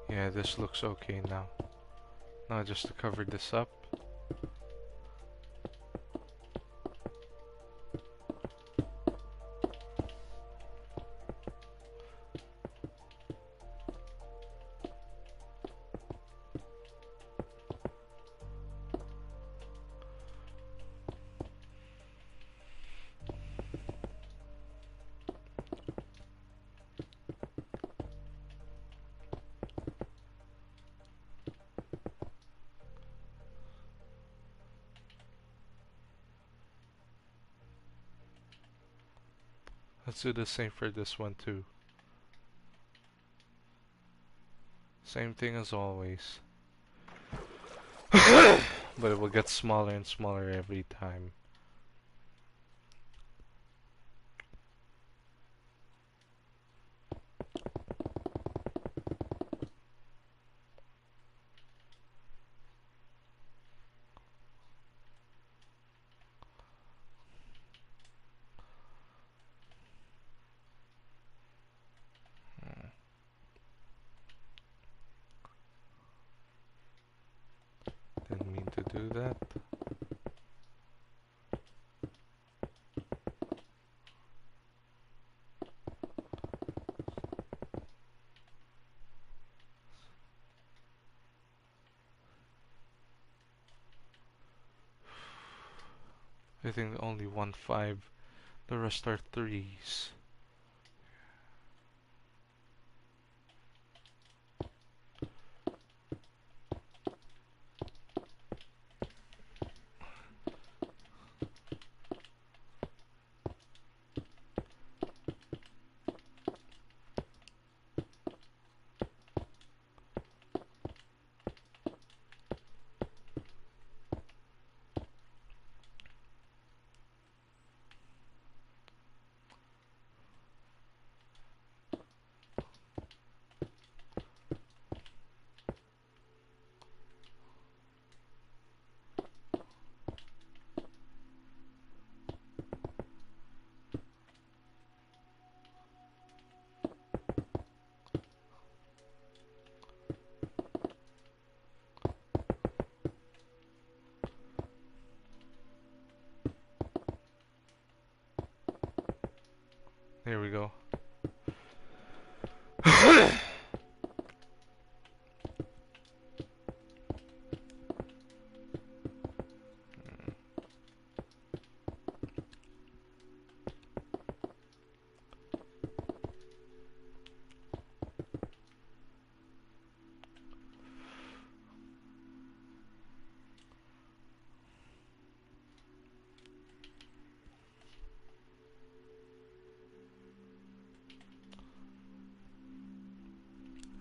Yeah, this looks okay now. Now just to cover this up. Let's do the same for this one too. Same thing as always. But it will get smaller and smaller every time. Didn't mean to do that. I think only 1-5. The rest are 3s.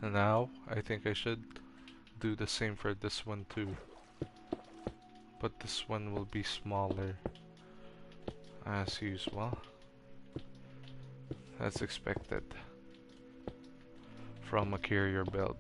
And now I think I should do the same for this one too. But this one will be smaller as usual. As expected from a carrier build.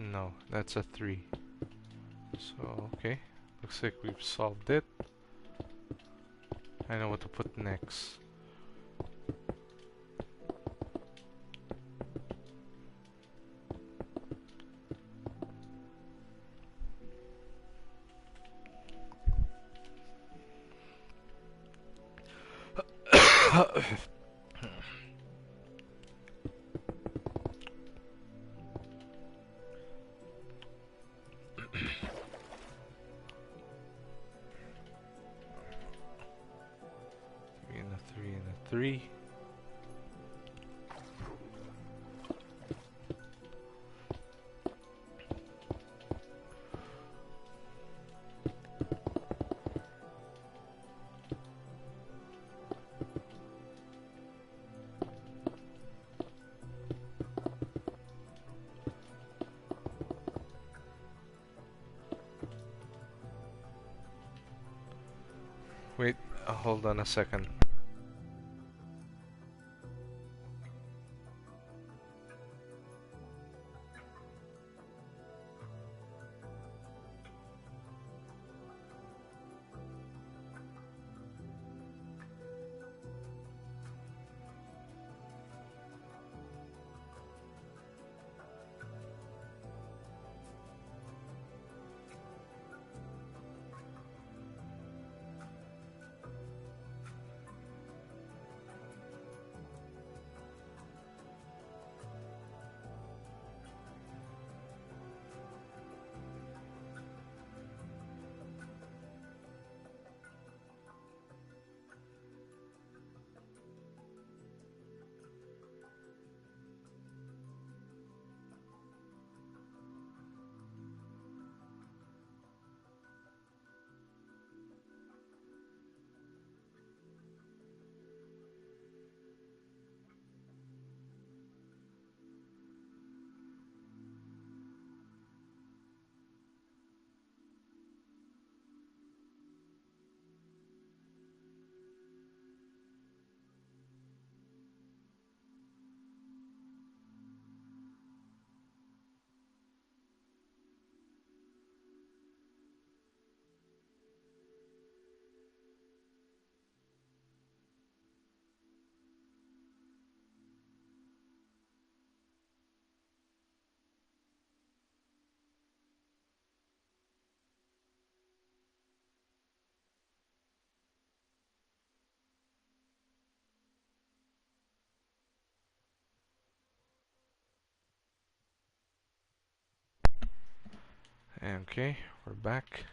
No, that's a 3. So, okay. Looks like we've solved it. I know what to put next. And a 3 and a 3. Wait, hold on a second. Okay, we're back.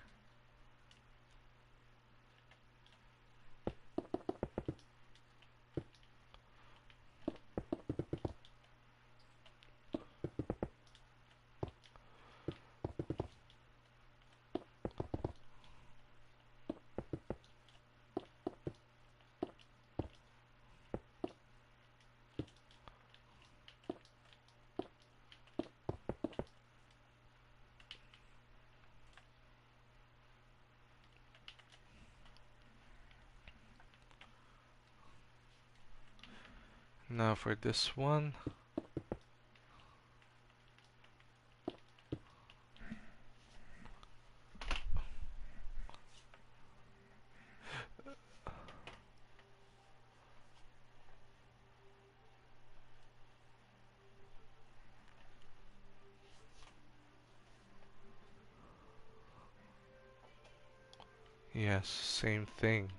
Now for this one. Yes, same thing.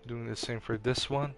Doing the same for this one.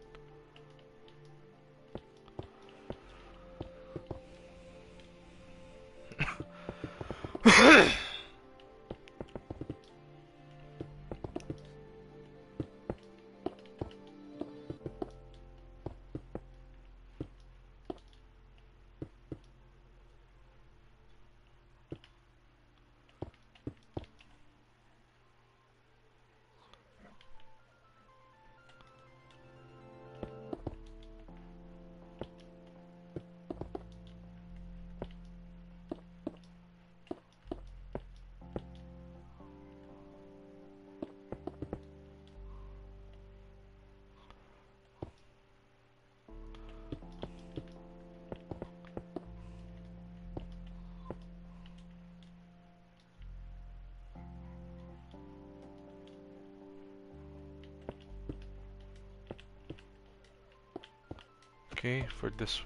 Okay, for this,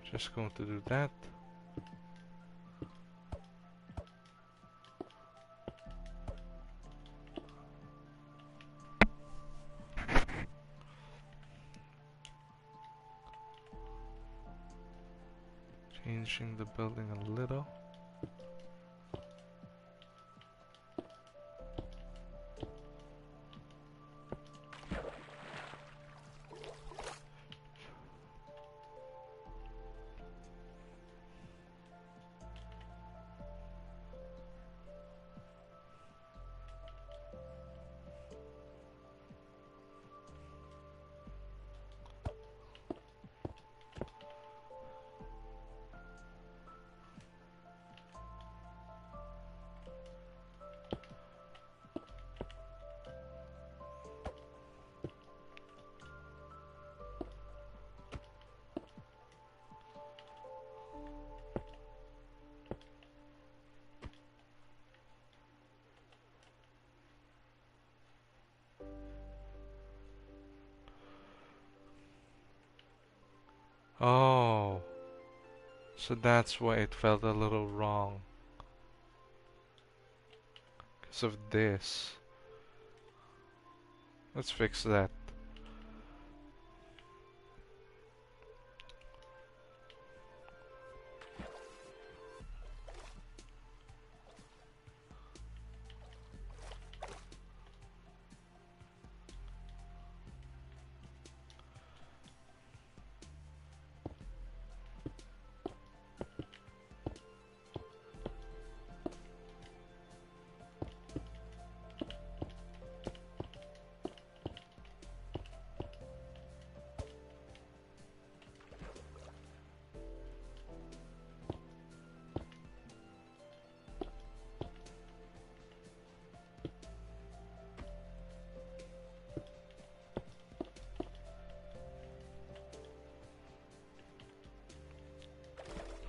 just going to do that. Changing the building a little. Oh, so that's why it felt a little wrong. Because of this. Let's fix that.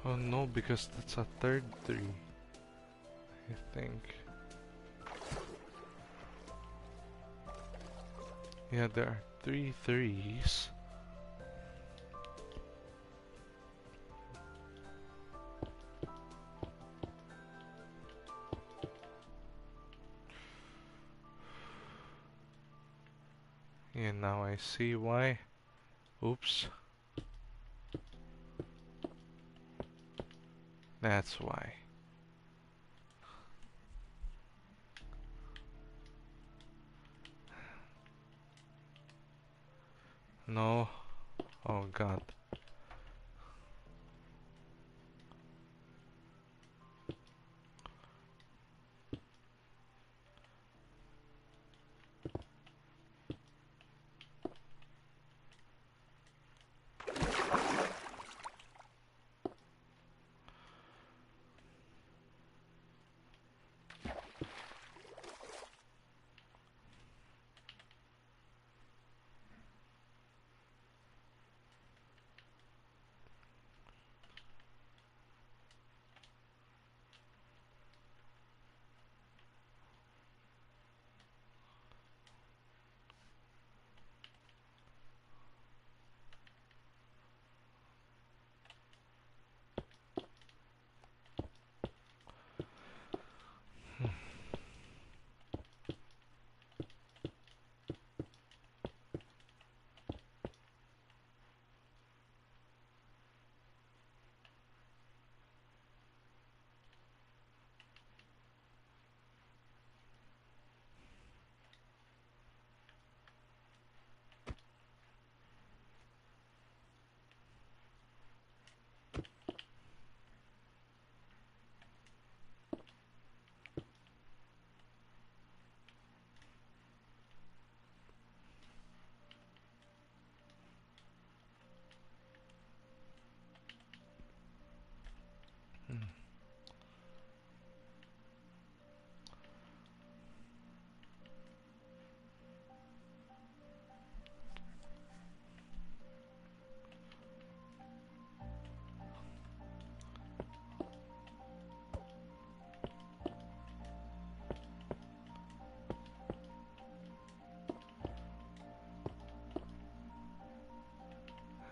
Oh no, because that's a third 3. I think. Yeah, there are 3 3s. And now I see why. Oops. That's why. No. Oh god.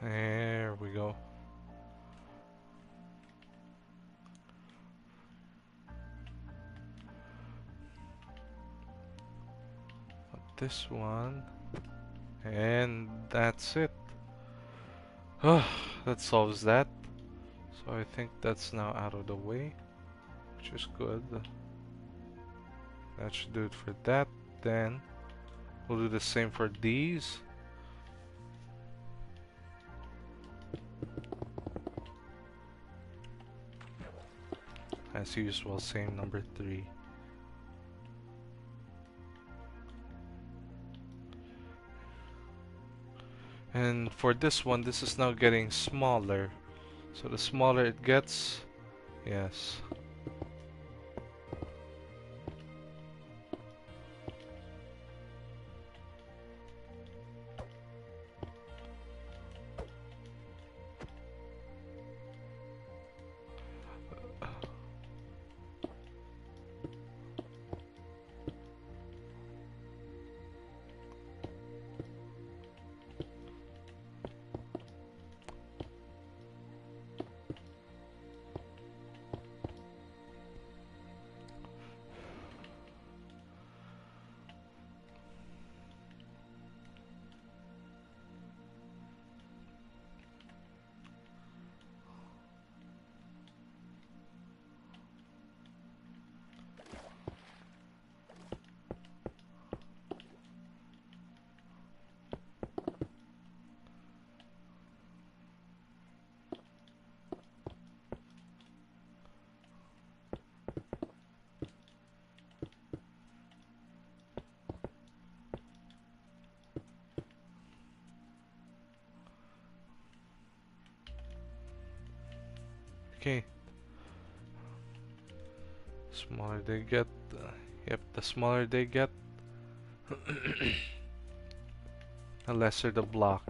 There we go. This one. And that's it. Oh, that solves that. So I think that's now out of the way, which is good. That should do it for that. Then we'll do the same for these. As usual, same number 3. And for this one, this is now getting smaller. So the smaller it gets, yes. Okay. Smaller they get, yep, the smaller they get, the lesser the block.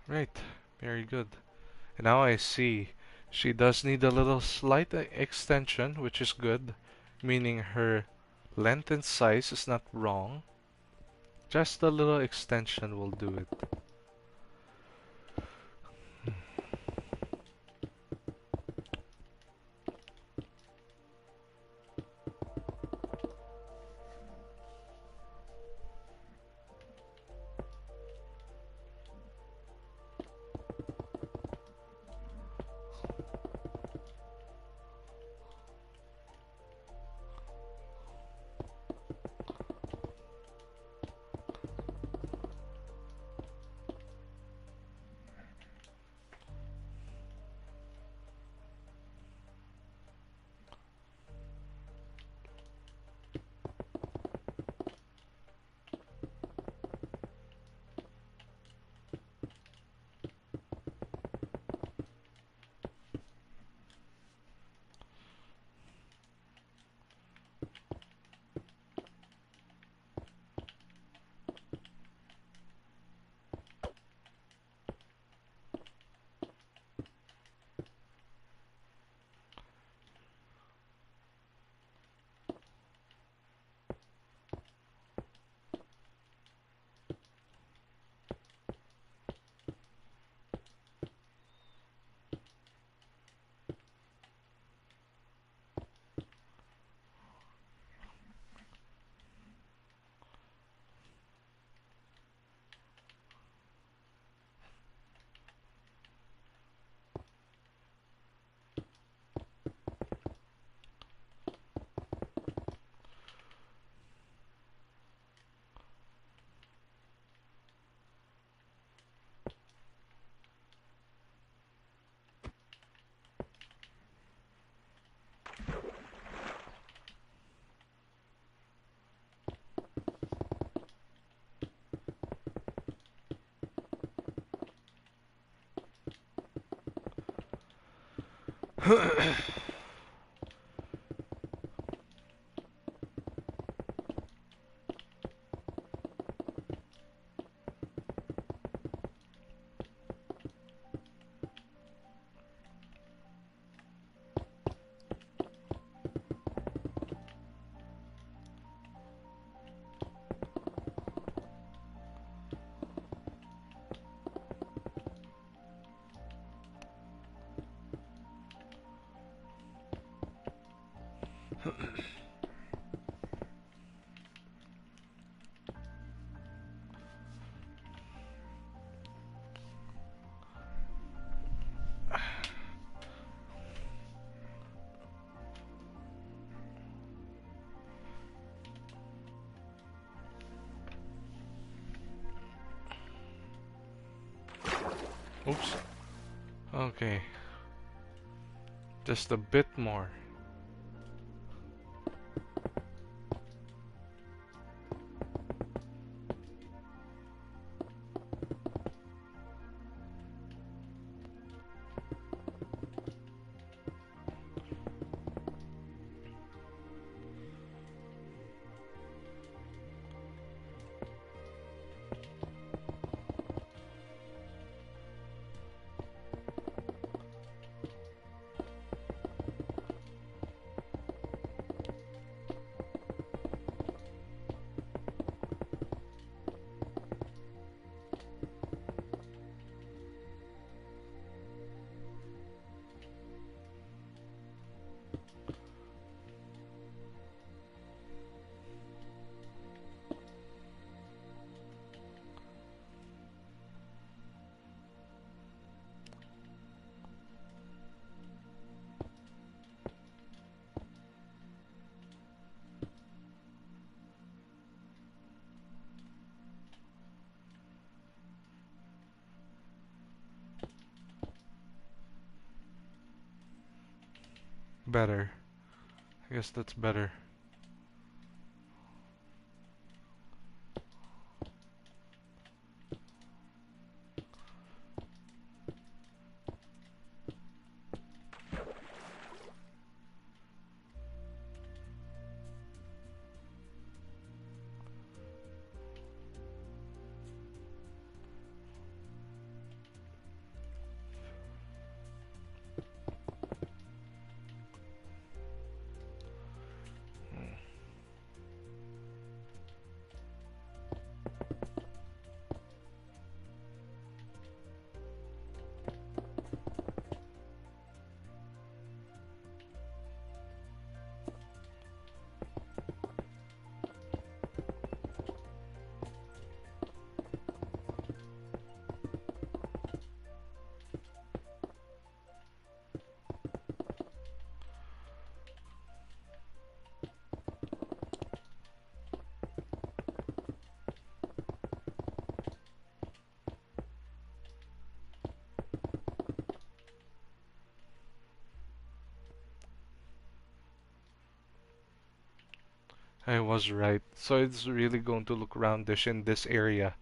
Right, very good. And now I see she does need a little slight extension, which is good, meaning her length and size is not wrong. Just a little extension will do it. Oops. Okay. Just a bit more. Better. I guess that's better. I was right. So it's really going to look roundish in this area.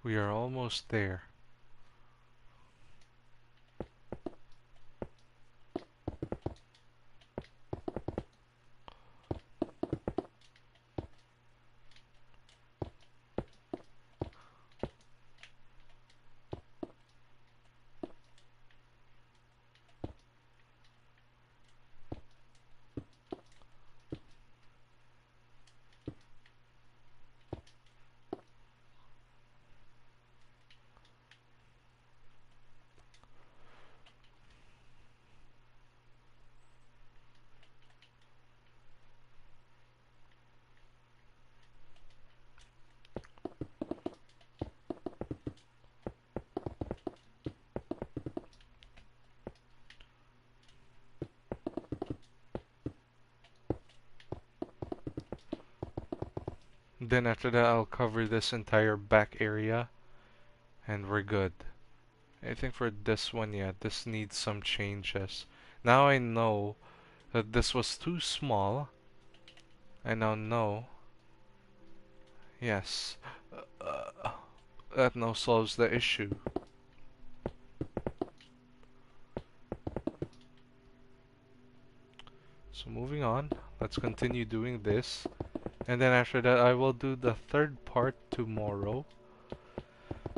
We are almost there. Then after that, I'll cover this entire back area and we're good. I think for this one, yeah, this needs some changes. Now I know that this was too small. I now know. Yes. Uh, that now solves the issue. So moving on, let's continue doing this. And then after that, I will do the third part tomorrow.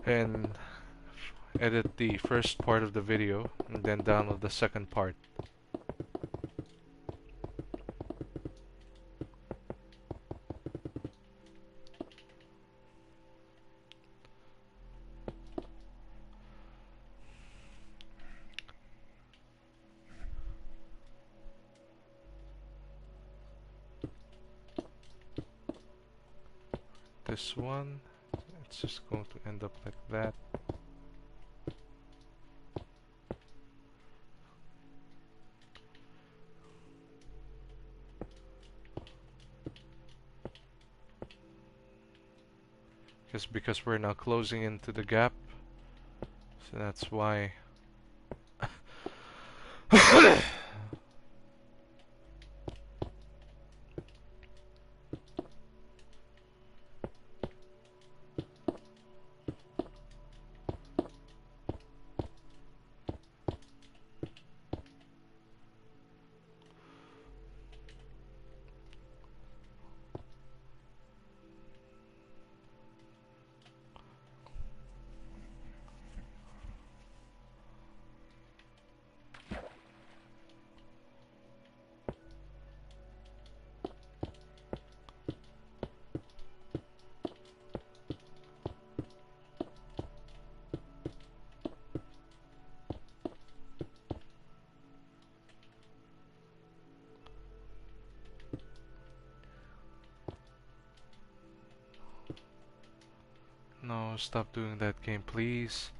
And edit the first part of the video. And then download the second part. This one, it's just going to end up like that. Just because we're now closing into the gap. So that's why. No, stop doing that game, please.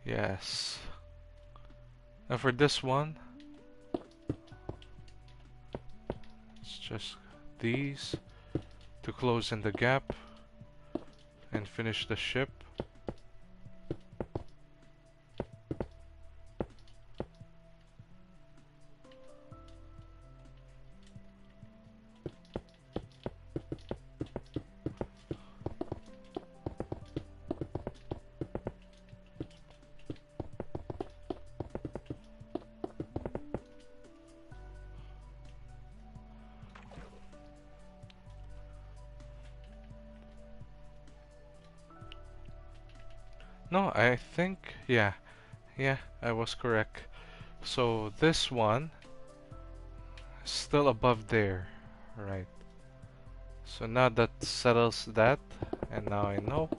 Yes. And for this one, it's just these to close in the gap and finish the ship. No, I think, yeah, I was correct. So this one is still above there, right? So now that settles that, and now I know.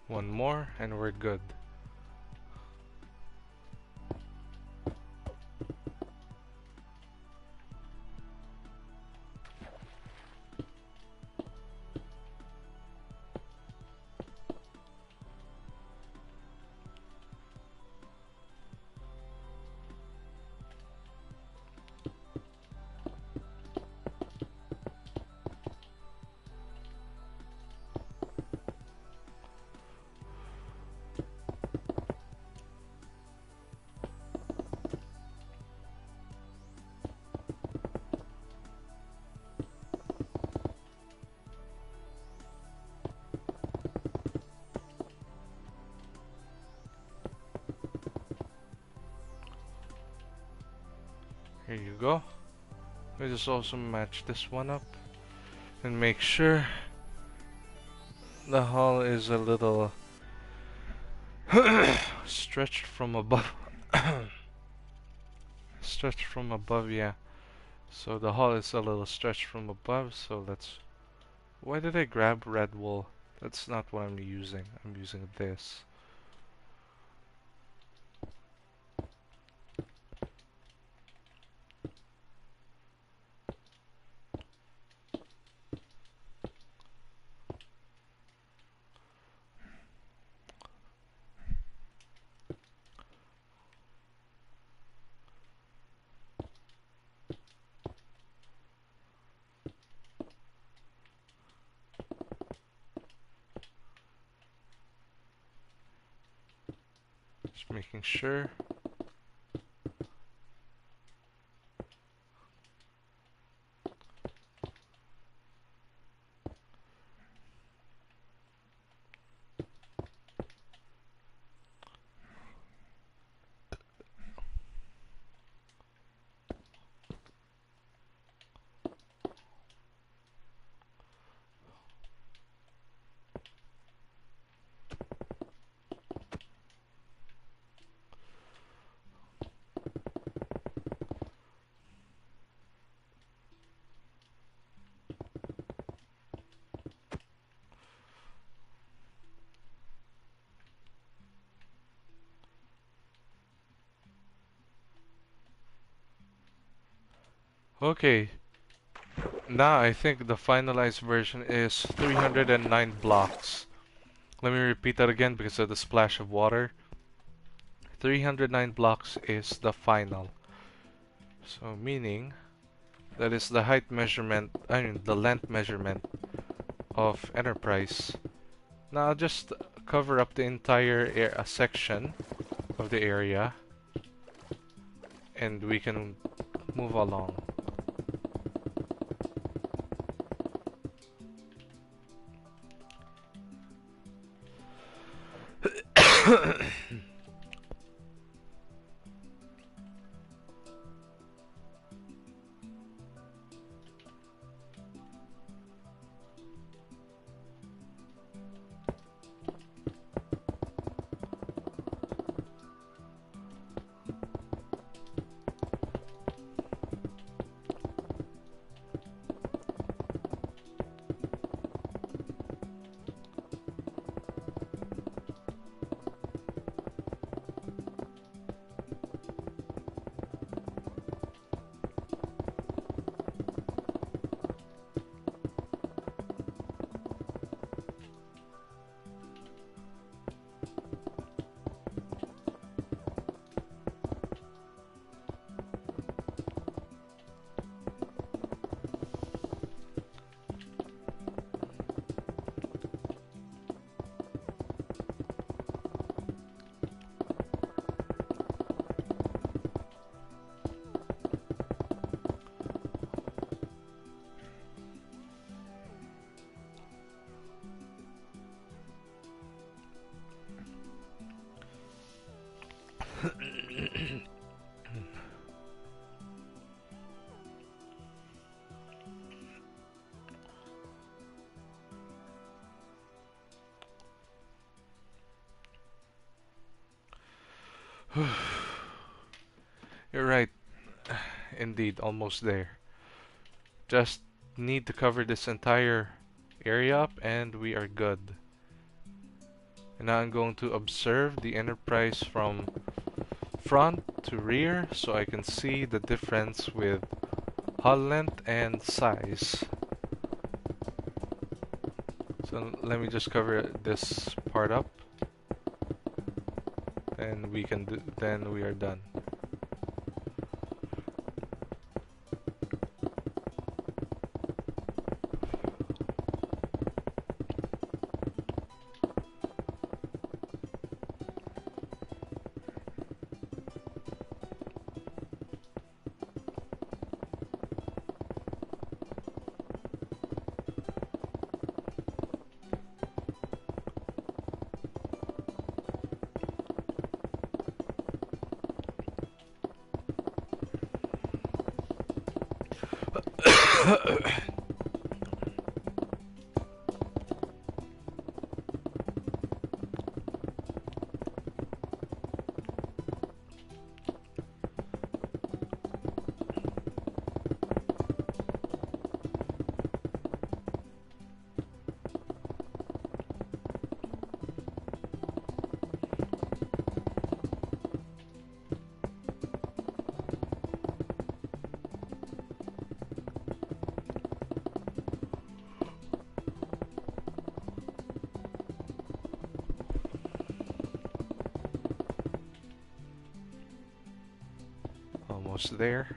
One more and we're good. Here you go. We just also match this one up and make sure the hull is a little stretched from above. Stretch from above, yeah. So the hull is a little stretched from above, so let's... Why did I grab red wool? That's not what I'm using. I'm using this. Just making sure. Okay, now I think the finalized version is 309 blocks. Let me repeat that again because of the splash of water. 309 blocks is the final. So meaning that is the height measurement, I mean the length measurement of Enterprise. Now I'll just cover up the entire section of the area and we can move along. You're right. Indeed, almost there. Just need to cover this entire area up and we are good. And now I'm going to observe the Enterprise from front to rear so I can see the difference with hull length and size. So let me just cover this part up and we can then we are done. almost there.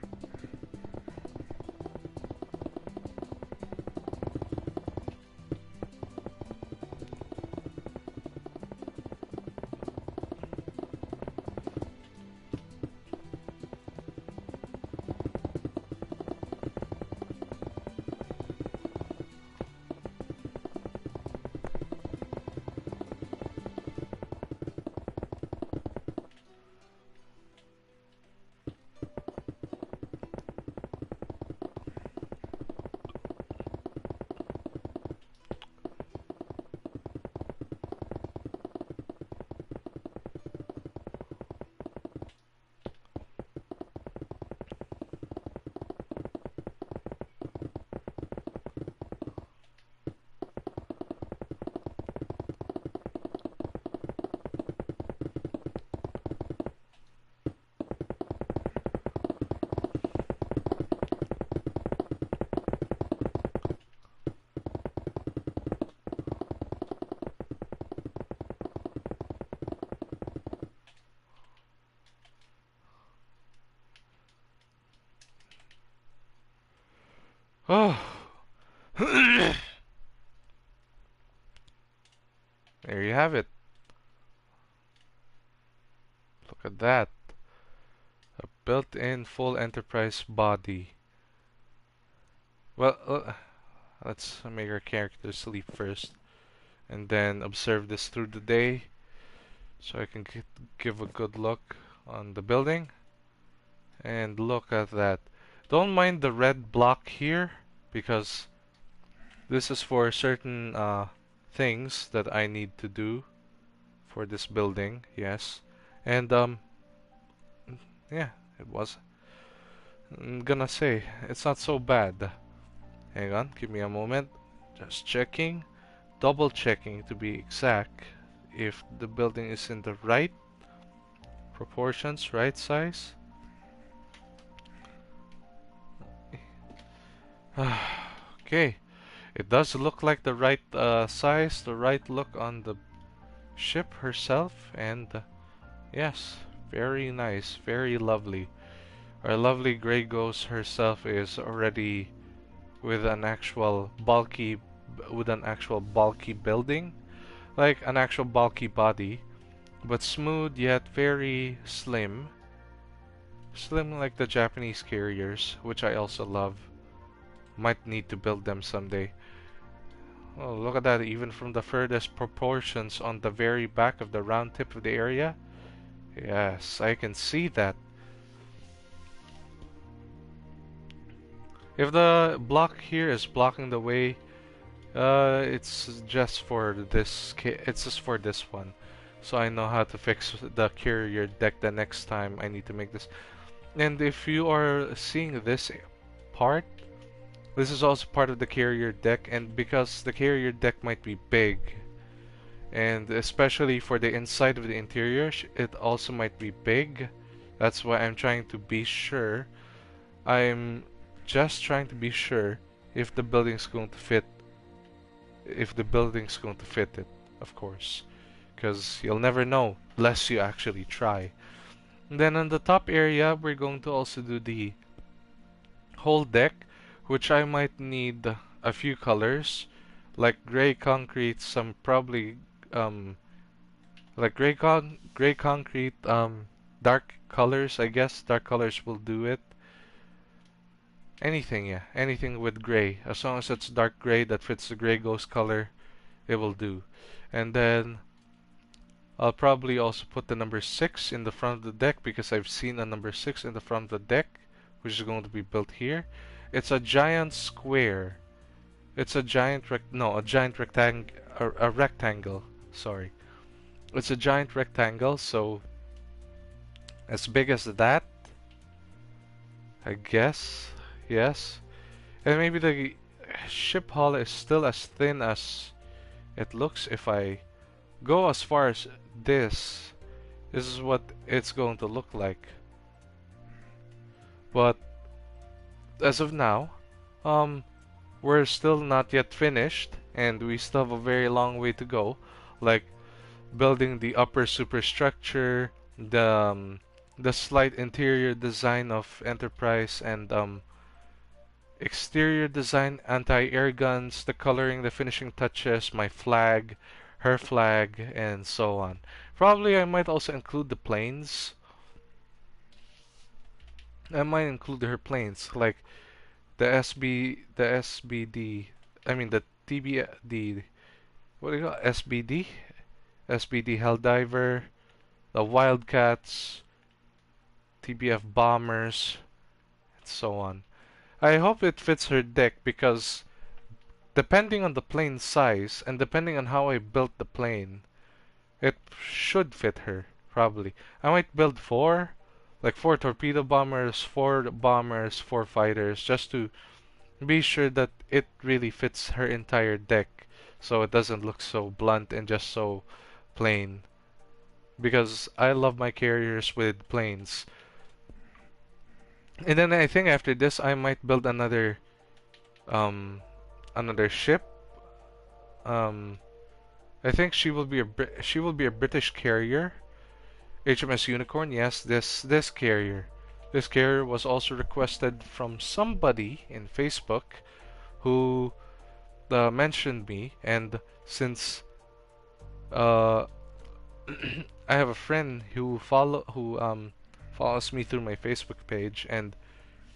Oh, there you have it. Look at that. A built-in full Enterprise body. Well, let's make our character sleep first, and then observe this through the day, so I can give a good look on the building. And look at that. Don't mind the red block here, because this is for certain things that I need to do for this building. Yes, and yeah, it was. I'm gonna say it's not so bad. Hang on, give me a moment. Just checking, double checking to be exact, if the building is in the right proportions, right size. Okay, it does look like the right size, the right look on the ship herself, and yes, very nice, very lovely. Our lovely Grey Ghost herself is already with an actual bulky building, like an actual bulky body, but smooth yet very slim. Slim like the Japanese carriers, which I also love. Might need to build them someday. Oh, look at that, even from the furthest proportions on the very back of the round tip of the area. Yes, I can see that. If the block here is blocking the way, it's just for this. It's just for this one, so I know how to fix the carrier deck the next time I need to make this. And if you are seeing this part, this is also part of the carrier deck, and because the carrier deck might be big, and especially for the inside of the interior, it also might be big. That's why I'm trying to be sure. I'm just trying to be sure if the building's going to fit. If the building's going to fit it, of course, because you'll never know unless you actually try. And then on the top area, we're going to also do the whole deck, which I might need a few colors, like gray concrete, some probably like gray concrete, dark colors. I guess dark colors will do it. Anything, yeah, anything with gray, as long as it's dark gray that fits the Grey Ghost color, it will do. And then I'll probably also put the number 6 in the front of the deck, because I've seen a number 6 in the front of the deck, which is going to be built here. It's a giant square. It's a giant a giant rectangle, a rectangle, sorry. It's a giant rectangle, so as big as that, I guess. Yes. And maybe the ship hull is still as thin as it looks. If I go as far as this is what it's going to look like. But as of now, we're still not yet finished, and we still have a very long way to go. Like building the upper superstructure, the the slight interior design of Enterprise and exterior design, anti-air guns, the coloring, the finishing touches, my flag, her flag, and so on. Probably I might also include the planes. I might include her planes, like the SBD. I mean the TB, the what do you call it? SBD, SBD Helldiver, the Wildcats, TBF bombers, and so on. I hope it fits her deck because depending on the plane size and depending on how I built the plane, it should fit her, probably. I might build four, like four torpedo bombers, four bombers, four fighters, just to be sure that it really fits her entire deck, so it doesn't look so blunt and just so plain. Because I love my carriers with planes. And then I think after this I might build um another ship. Um I think she will be a British carrier. HMS Unicorn, yes, this carrier. This carrier was also requested from somebody in Facebook who mentioned me, and since uh, I have a friend who follows me through my Facebook page, and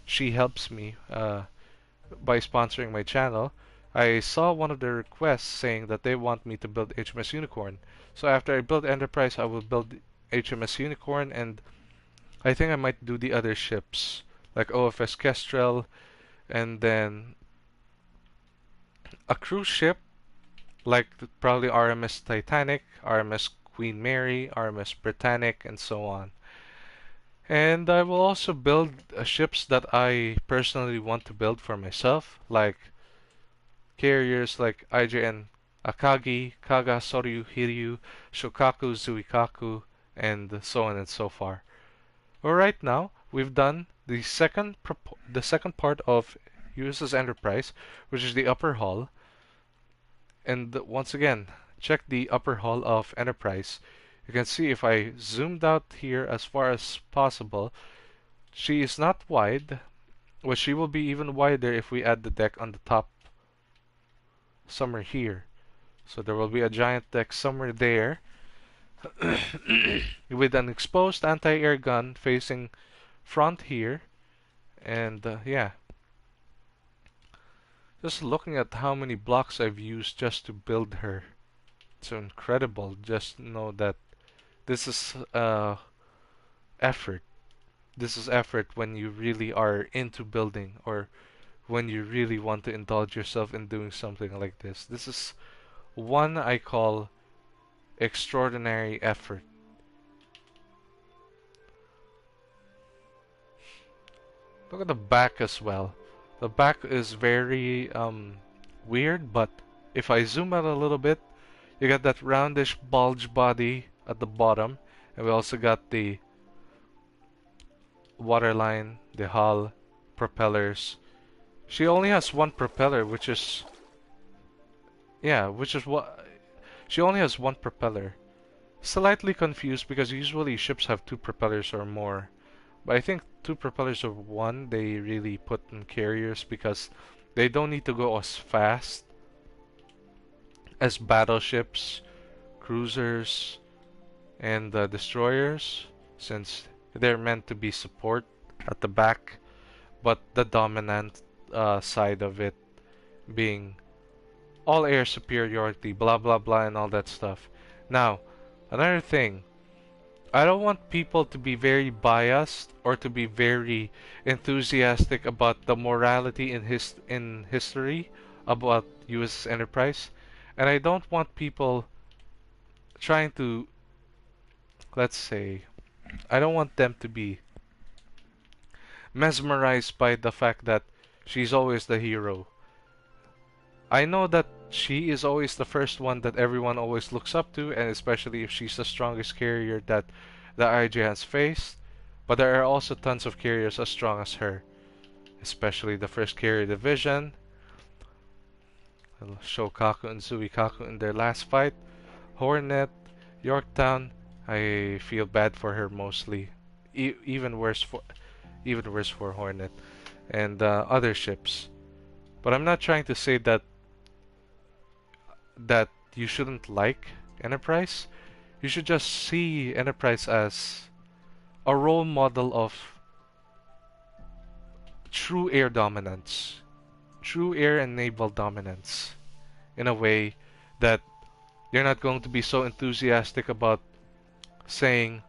she helps me by sponsoring my channel. I saw one of their requests saying that they want me to build HMS Unicorn. So after I build Enterprise, I will build HMS Unicorn, and I think I might do the other ships like OFS Kestrel, and then a cruise ship like probably RMS Titanic, RMS Queen Mary, RMS Britannic, and so on. And I will also build ships that I personally want to build for myself, like carriers like IJN Akagi, Kaga Soryu Hiryu, Shokaku Zuikaku, and so on and so far. Well, right now we've done the second part of USS Enterprise, which is the upper hull. And once again, check the upper hull of Enterprise. You can see if I zoomed out here as far as possible, she is not wide, but she will be even wider if we add the deck on the top somewhere here. So there will be a giant deck somewhere there with an exposed anti-air gun facing front here. And yeah, just looking at how many blocks I've used just to build her. It's incredible. Just know that this is effort. This is effort when you really are into building, or when you really want to indulge yourself in doing something like this. This is one I call extraordinary effort. Look at the back as well. The back is very weird, but if I zoom out a little bit, you got that roundish bulge body at the bottom, and we also got the waterline, the hull, propellers. She only has one propeller, which is what she only has one propeller. Slightly confused because usually ships have two propellers or more. But I think two propellers or one they really put in carriers because they don't need to go as fast as battleships, cruisers, and destroyers, since they're meant to be support at the back, but the dominant side of it being all air superiority, blah blah blah, and all that stuff. Now, another thing, I don't want people to be very biased or to be very enthusiastic about the morality in history about USS Enterprise, and I don't want people trying to, let's say, I don't want them to be mesmerized by the fact that she's always the hero. I know that she is always the first one that everyone always looks up to, and especially if she's the strongest carrier that the IJ has faced. But there are also tons of carriers as strong as her, especially the first carrier division. Shokaku and Zuikaku in their last fight. Hornet, Yorktown, I feel bad for her mostly. even worse for Hornet and other ships. But I'm not trying to say that you shouldn't like Enterprise. You should just see Enterprise as a role model of true air dominance, true air and naval dominance, in a way that you're not going to be so enthusiastic about saying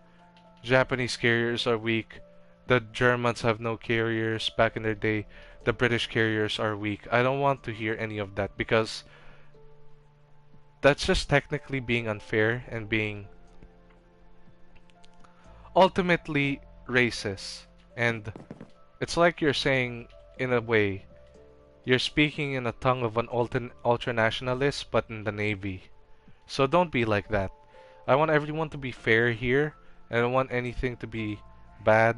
Japanese carriers are weak, the Germans have no carriers back in their day, the British carriers are weak. I don't want to hear any of that because that's just technically being unfair and being ultimately racist. And it's like you're saying, in a way, you're speaking in a tongue of an ultranationalist, but in the Navy. So don't be like that. I want everyone to be fair here. I don't want anything to be bad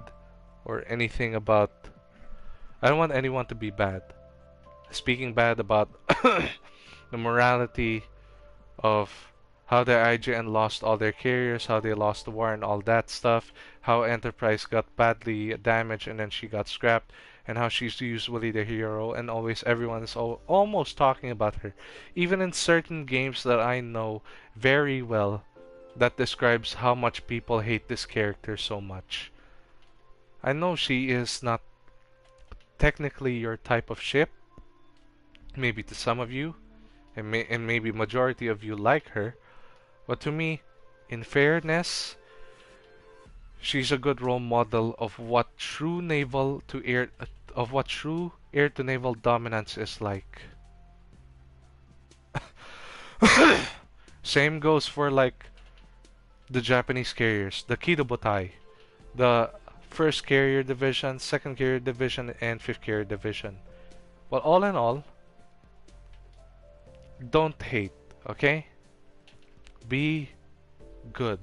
or anything about. I don't want anyone to be bad. Speaking bad about the morality of how the IGN lost all their carriers, how they lost the war and all that stuff, how Enterprise got badly damaged and then she got scrapped, and how she's usually the hero, and always everyone is almost talking about her. Even in certain games that I know very well, that describes how much people hate this character so much. I know she is not technically your type of ship, maybe to some of you, and maybe majority of you like her, but to me, in fairness, she's a good role model of what true air to naval dominance is like. Same goes for like the Japanese carriers, the Kidobutai, the first carrier division, second carrier division, and fifth carrier division. But all in all, don't hate, okay? Be good.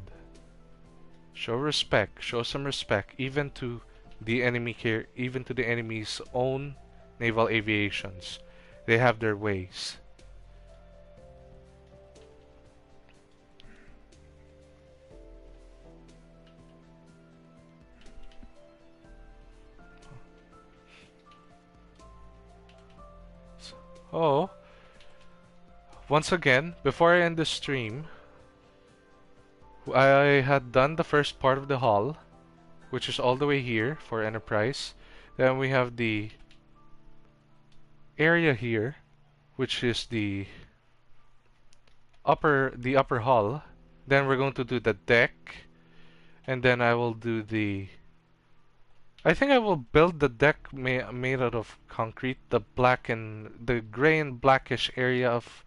Show respect. Show some respect, even to the even to the enemy's own naval aviations. They have their ways. Oh, once again, before I end the stream, I had done the first part of the hull, which is all the way here for Enterprise. Then we have the area here, which is the upper hull. Then we're going to do the deck, and then I will do the. I think I will build the deck made out of concrete, the gray and blackish area of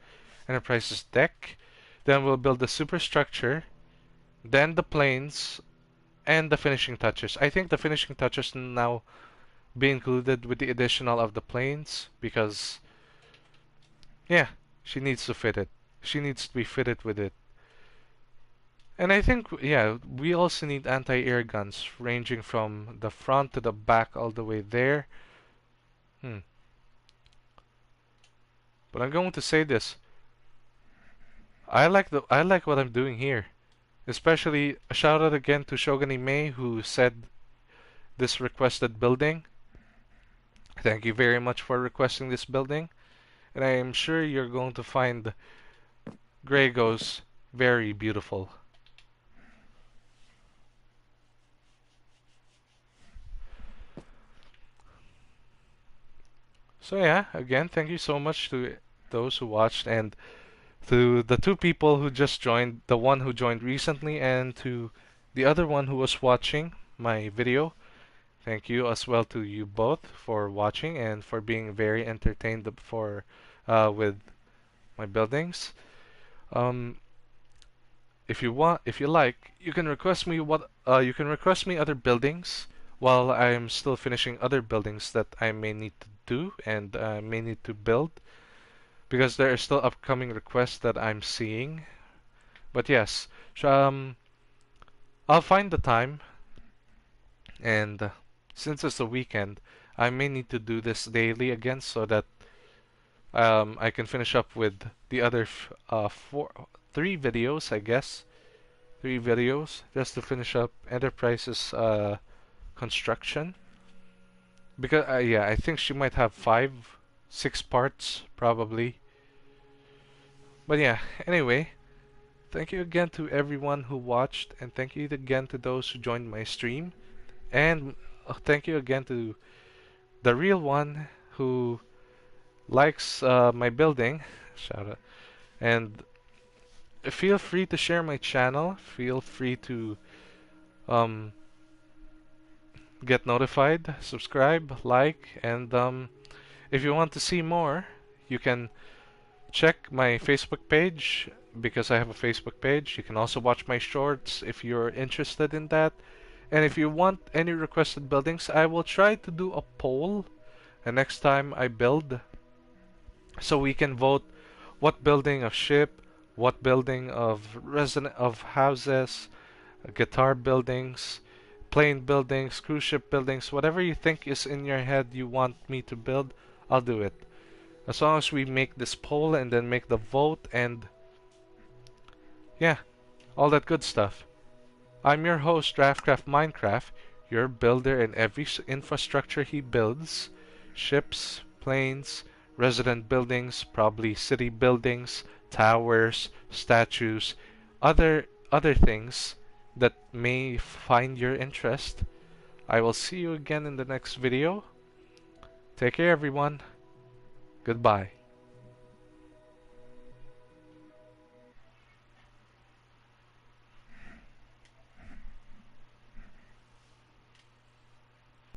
Enterprise's deck. Then we'll build the superstructure, then the planes, and the finishing touches. I think the finishing touches now be included with the additional of the planes because, yeah, she needs to fit it. She needs to be fitted with it. And I think, yeah, we also need anti-air guns ranging from the front to the back all the way there. But I'm going to say this. I like what I'm doing here. Especially a shout out again to Shogani May who said this requested building. Thank you very much for requesting this building. And I am sure you're going to find Greygo's very beautiful. So yeah, again, thank you so much to those who watched and to the two people who just joined, the one who joined recently and to the other one who was watching my video. Thank you as well to you both for watching and for being very entertained with my buildings. If you like, you can request me other buildings while I'm still finishing other buildings that I may need to do and may need to build because there are still upcoming requests that I'm seeing. But yes, I'll find the time, and since it's the weekend, I may need to do this daily again so that I can finish up with the other three videos, I guess. 3 videos just to finish up Enterprise's construction. Because yeah, I think she might have 6 parts probably. But yeah, anyway, thank you again to everyone who watched, and thank you again to those who joined my stream, and thank you again to the real one who likes my building. Shout out. And feel free to share my channel. Feel free to um, get notified, subscribe, like, and if you want to see more, you can check my Facebook page because I have a Facebook page. You can also watch my shorts if you're interested in that. And if you want any requested buildings, I will try to do a poll the next time I build, so we can vote what building of ship, what building of houses, guitar buildings, plane buildings, cruise ship buildings, whatever you think is in your head you want me to build, I'll do it. As long as we make this poll and then make the vote and yeah, all that good stuff. I'm your host, RafCraftMinecraft, your builder in every infrastructure he builds. Ships, planes, resident buildings, probably city buildings, towers, statues, other things that may find your interest. I will see you again in the next video. Take care, everyone. Goodbye.